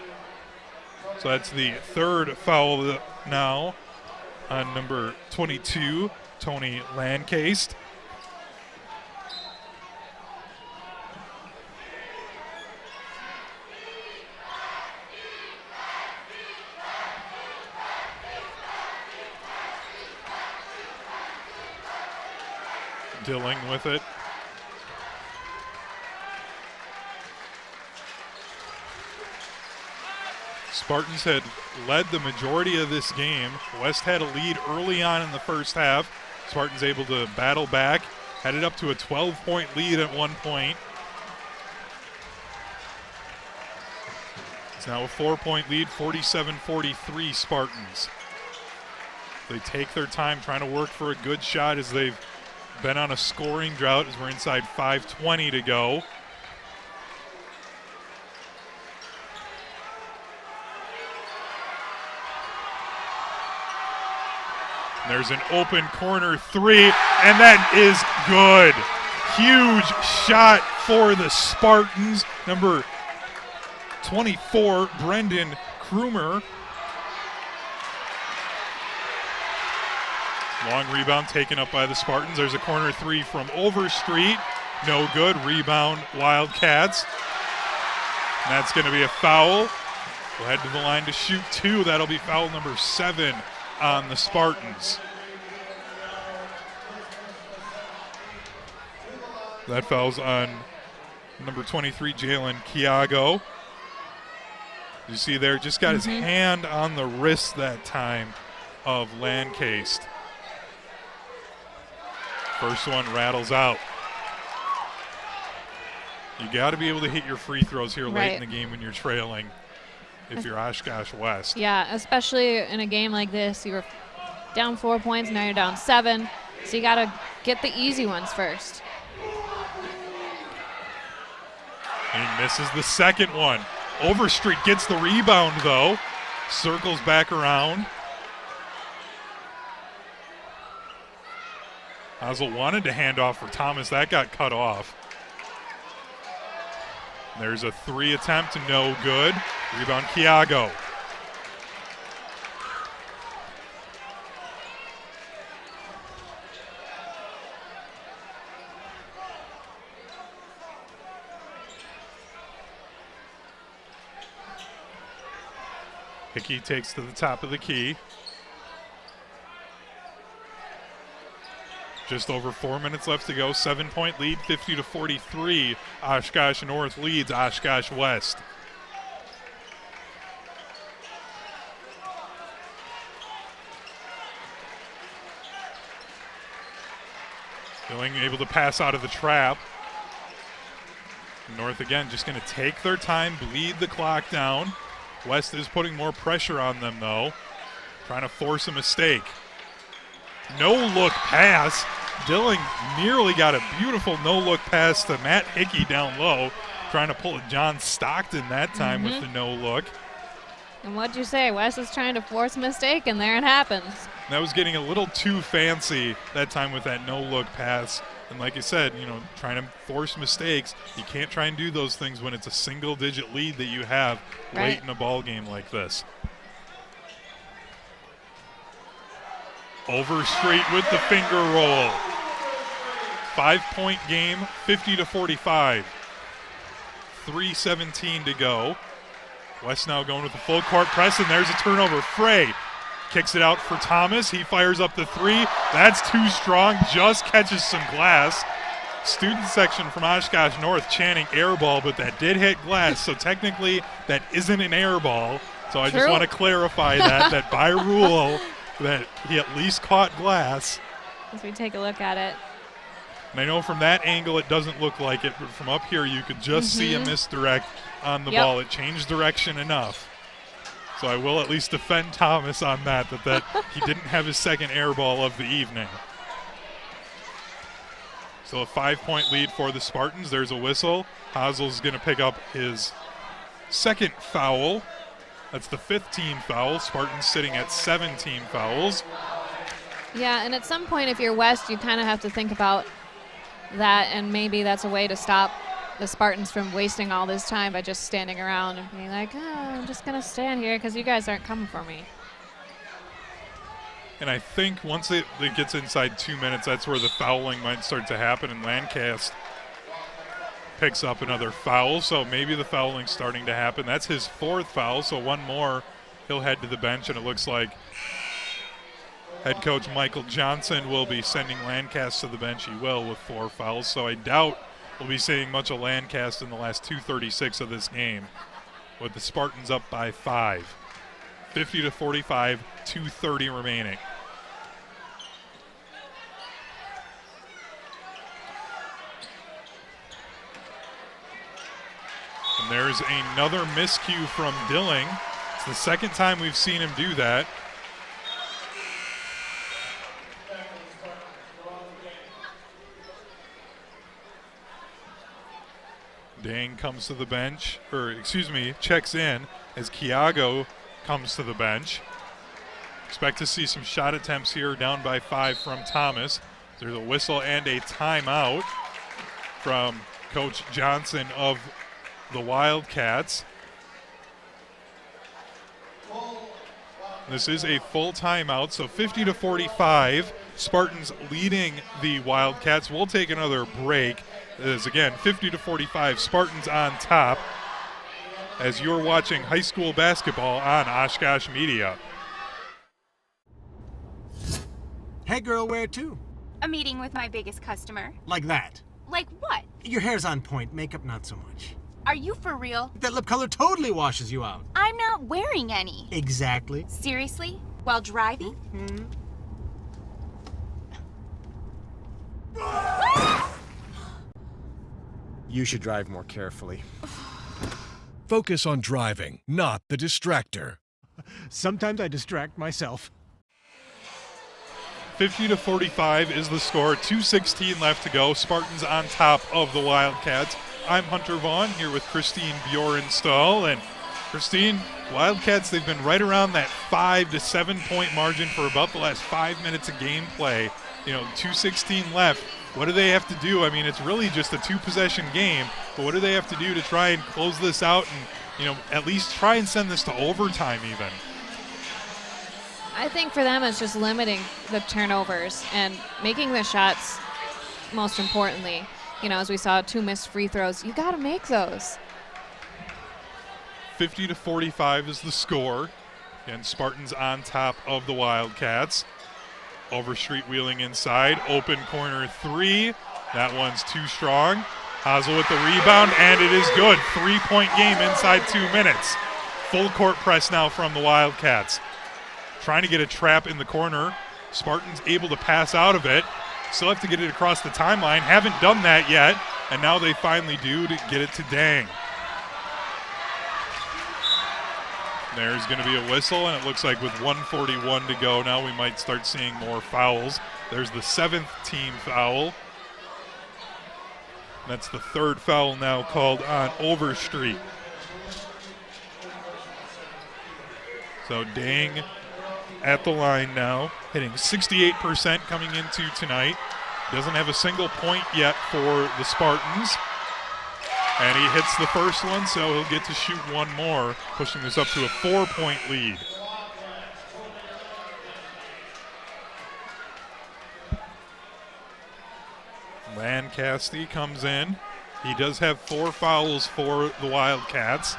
So that's the third foul now on number 22, Tony Landcast. Dealing with it. Spartans had led the majority of this game. West had a lead early on in the first half. Spartans able to battle back, had it up to a 12-point lead at one point. It's now a 4-point lead, 47-43 Spartans. They take their time trying to work for a good shot as they've been on a scoring drought as we're inside 5:20 to go. There's an open corner 3, and that is good. Huge shot for the Spartans. Number 24, Brendan Krumer. Long rebound taken up by the Spartans. There's a corner 3 from Overstreet. No good. Rebound, Wildcats. And that's going to be a foul. We'll head to the line to shoot 2. That'll be foul number 7 on the Spartans. That foul's on number 23, Jalen Kiago. You see there, just got his hand on the wrist that time of Landcast. First one rattles out. You got to be able to hit your free throws here late in the game when you're trailing if you're Oshkosh West. Yeah, especially in a game like this. You were down 4 points, now you're down 7. So you got to get the easy ones first. And he misses the second one. Overstreet gets the rebound, though. Circles back around. Hazel wanted to hand off for Thomas. That got cut off. There's a 3 attempt, no good. Rebound, Kiago. Hickey takes to the top of the key. Just over 4 minutes left to go. 7-point lead, 50-43. Oshkosh North leads Oshkosh West. Billing able to pass out of the trap. North again just going to take their time, bleed the clock down. West is putting more pressure on them though, trying to force a mistake. No-look pass. Dilling nearly got a beautiful no-look pass to Matt Hickey down low, trying to pull a John Stockton that time with the no-look. And what'd you say? West is trying to force a mistake, and there it happens. That was getting a little too fancy that time with that no-look pass. And like I said, you know, trying to force mistakes, you can't try and do those things when it's a single-digit lead that you have late in a ball game like this. Overstreet with the finger roll. 5-point game, 50-45. 3:17 to go. West now going with the full court press, and there's a turnover. Frey kicks it out for Thomas. He fires up the three. That's too strong, just catches some glass. Student section from Oshkosh North chanting air ball, but that did hit glass, so technically that isn't an air ball. So I just want to clarify that by rule that he at least caught glass. As we take a look at it. And I know from that angle it doesn't look like it, but from up here you could just see a misdirect on the ball. It changed direction enough. So I will at least defend Thomas on that he didn't have his second air ball of the evening. So a 5-point lead for the Spartans. There's a whistle. Hasel's going to pick up his second foul. That's the 5th team foul. Spartans sitting at 17 fouls. Yeah, and at some point if you're West, you kind of have to think about that, and maybe that's a way to stop the Spartans from wasting all this time by just standing around and being like, oh, I'm just going to stand here because you guys aren't coming for me. And I think once it gets inside 2 minutes, that's where the fouling might start to happen, and Lancaster picks up another foul, so maybe the fouling's starting to happen. That's his 4th foul, so one more, he'll head to the bench, and it looks like head coach Michael Johnson will be sending Lancaster to the bench. He will with 4 fouls, so I doubt we'll be seeing much of Lancaster in the last 2:36 of this game, with the Spartans up by 5. 50-45, 2:30 remaining. And there's another miscue from Dilling. It's the second time we've seen him do that. Dang comes to the bench, checks in as Kiago comes to the bench. Expect to see some shot attempts here, down by 5 from Thomas. There's a whistle and a timeout from Coach Johnson of the Wildcats. This is a full timeout, so 50-45. Spartans leading the Wildcats. We'll take another break. It is again 50-45, Spartans on top, as you're watching high school basketball on Oshkosh Media. Hey girl, where to? A meeting with my biggest customer. Like that. Like what? Your hair's on point, makeup not so much. Are you for real? That lip color totally washes you out. I'm not wearing any. Exactly. Seriously? While driving? You should drive more carefully. Focus on driving, not the distractor. Sometimes I distract myself. 50-45 is the score. 2:16 left to go. Spartans on top of the Wildcats. I'm Hunter Vaughn here with Christine Bjorenstall. And Christine, Wildcats, they've been right around that 5 to 7 point margin for about the last 5 minutes of gameplay. 2:16 left. What do they have to do? I mean, it's really just a 2-possession game, but what do they have to do to try and close this out and, at least try and send this to overtime even? I think for them it's just limiting the turnovers and making the shots, most importantly. As we saw 2 missed free throws, you got to make those. 50-45 is the score. And Spartans on top of the Wildcats. Overstreet wheeling inside. Open corner three. That one's too strong. Hazel with the rebound, and it is good. 3-point game inside 2 minutes. Full court press now from the Wildcats. Trying to get a trap in the corner. Spartans able to pass out of it. Still have to get it across the timeline. Haven't done that yet, and now they finally do to get it to Dang. There's going to be a whistle, and it looks like with 1:41 to go now we might start seeing more fouls. There's the 7th team foul. That's the 3rd foul now called on Overstreet. So Dang at the line now, hitting 68% coming into tonight. Doesn't have a single point yet for the Spartans. And he hits the first one, so he'll get to shoot one more, pushing this up to a 4-point lead. Lancaster comes in. He does have 4 fouls for the Wildcats.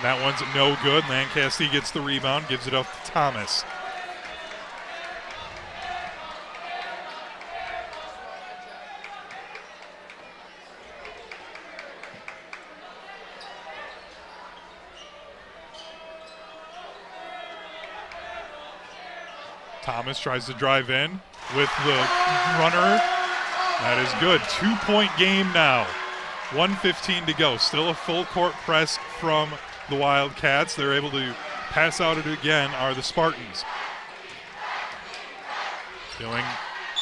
That one's no good. Lancaster gets the rebound, gives it up to Thomas. Thomas tries to drive in with the runner. That is good. 2-point game now. 1:15 to go. Still a full court press from the Wildcats. They're able to pass out it again, are the Spartans. Dilling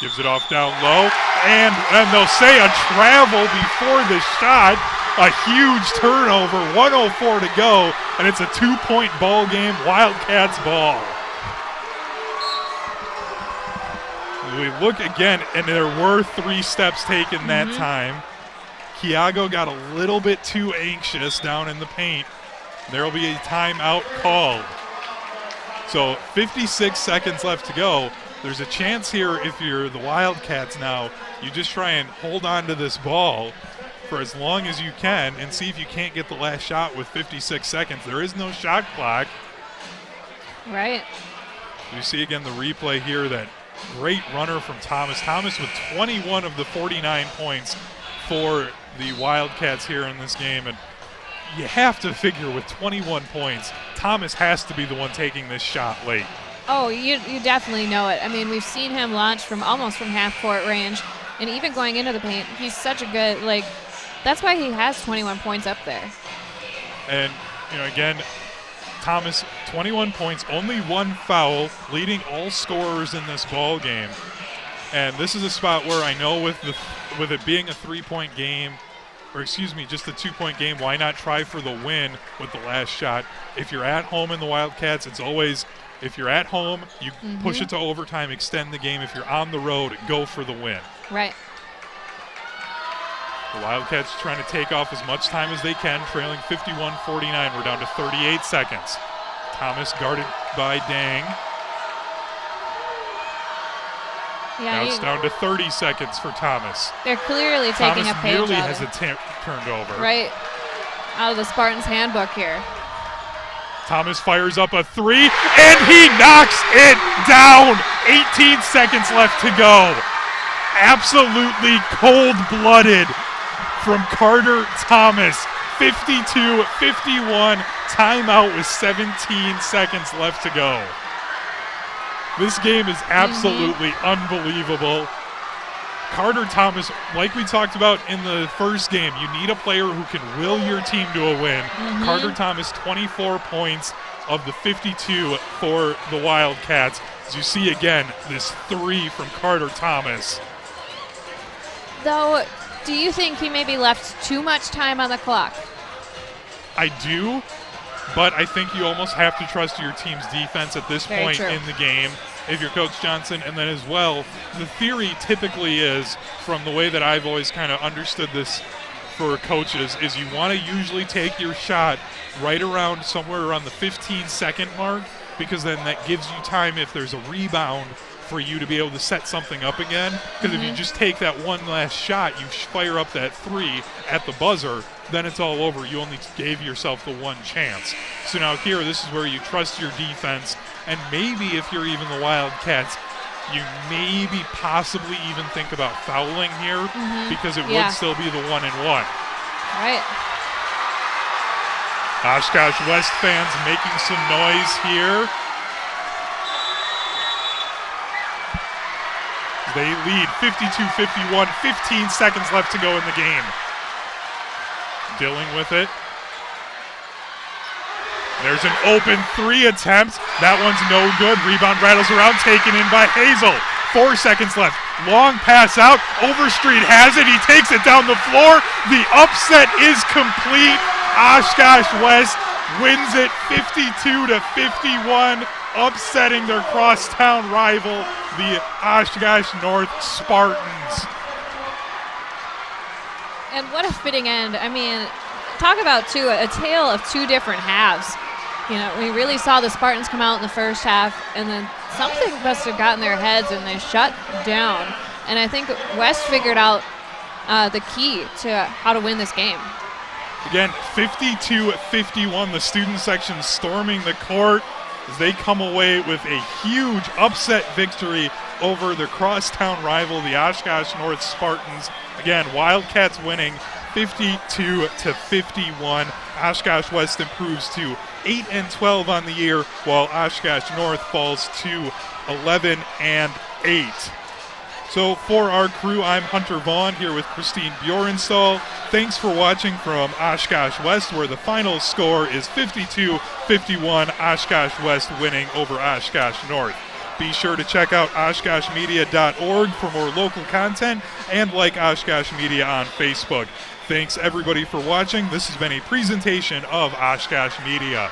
gives it off down low. And they'll say a travel before the shot. A huge turnover. 1:04 to go. And it's a 2-point ball game. Wildcats ball. We look again, and there were 3 steps taken that time. Kiago got a little bit too anxious down in the paint. There will be a timeout called. So 56 seconds left to go. There's a chance here if you're the Wildcats now, you just try and hold on to this ball for as long as you can and see if you can't get the last shot with 56 seconds. There is no shot clock. Right. You see again the replay here, that great runner from Thomas. Thomas with 21 of the 49 points for the Wildcats here in this game. And you have to figure with 21 points, Thomas has to be the one taking this shot late. Oh, you definitely know it. I mean, we've seen him launch from almost from half-court range, and even going into the paint, he's such a good, that's why he has 21 points up there. And, again, Thomas, 21 points, only 1 foul, leading all scorers in this ball game. And this is a spot where I know with it being a 3-point game, or excuse me, just a 2-point game, why not try for the win with the last shot? If you're at home in the Wildcats, it's always, if you're at home, you push it to overtime, extend the game. If you're on the road, go for the win. Right. The Wildcats trying to take off as much time as they can, trailing 51-49. We're down to 38 seconds. Thomas guarded by Dang. Yeah, now it's down to 30 seconds for Thomas. They're clearly taking a page nearly out has it turned over. Right out of the Spartans handbook here. Thomas fires up a 3, and he knocks it down. 18 seconds left to go. Absolutely cold-blooded from Carter Thomas. 52-51, timeout with 17 seconds left to go. This game is absolutely unbelievable. Carter Thomas, like we talked about in the first game, you need a player who can will your team to a win. Carter Thomas, 24 points of the 52 for the Wildcats. As you see again, this 3 from Carter Thomas. Though, do you think he maybe left too much time on the clock? I do, but I think you almost have to trust your team's defense at this point in the game if you're Coach Johnson. And then as well, the theory typically is, from the way that I've always kind of understood this for coaches, is you want to usually take your shot right around somewhere around the 15-second mark, because then that gives you time if there's a rebound for you to be able to set something up again. Because if you just take that one last shot, you fire up that 3 at the buzzer, then it's all over. You only gave yourself the one chance. So now here, this is where you trust your defense, and maybe if you're even the Wildcats, you maybe possibly even think about fouling here, because it would still be the 1-and-1. Right. Oshkosh West fans making some noise here. They lead 52-51, 15 seconds left to go in the game. Dealing with it. There's an open 3 attempt. That one's no good. Rebound rattles around, taken in by Hazel. 4 seconds left. Long pass out. Overstreet has it. He takes it down the floor. The upset is complete. Oshkosh West wins it 52-51, upsetting their crosstown rival, the Oshkosh North Spartans. And what a fitting end. I mean, talk about, too, a tale of 2 different halves. You know, we really saw the Spartans come out in the first half, and then something must have gotten their heads, and they shut down. And I think West figured out the key to how to win this game. Again, 52-51, the student section storming the court as they come away with a huge upset victory over their crosstown rival, the Oshkosh North Spartans. Again, Wildcats winning 52-51. Oshkosh West improves to 8-12 on the year, while Oshkosh North falls to 11-8. So for our crew, I'm Hunter Vaughn here with Christine Bjornstall. Thanks for watching from Oshkosh West, where the final score is 52-51, Oshkosh West winning over Oshkosh North. Be sure to check out OshkoshMedia.org for more local content and like Oshkosh Media on Facebook. Thanks everybody for watching. This has been a presentation of Oshkosh Media.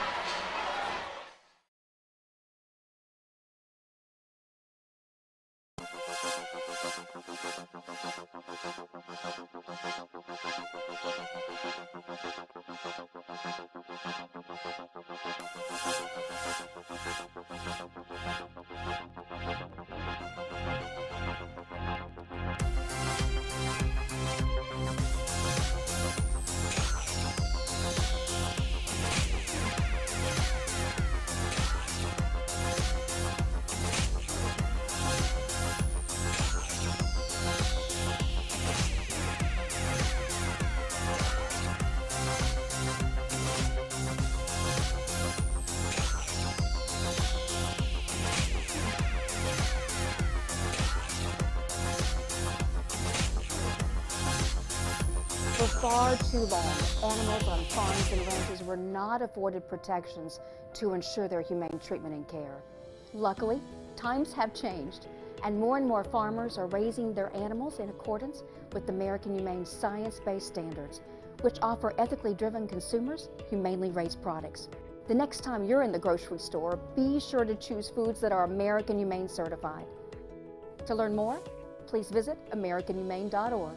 For far too long, animals on farms and ranches were not afforded protections to ensure their humane treatment and care. Luckily, times have changed, and more farmers are raising their animals in accordance with American Humane science-based standards, which offer ethically driven consumers humanely raised products. The next time you're in the grocery store, be sure to choose foods that are American Humane certified. To learn more, please visit AmericanHumane.org.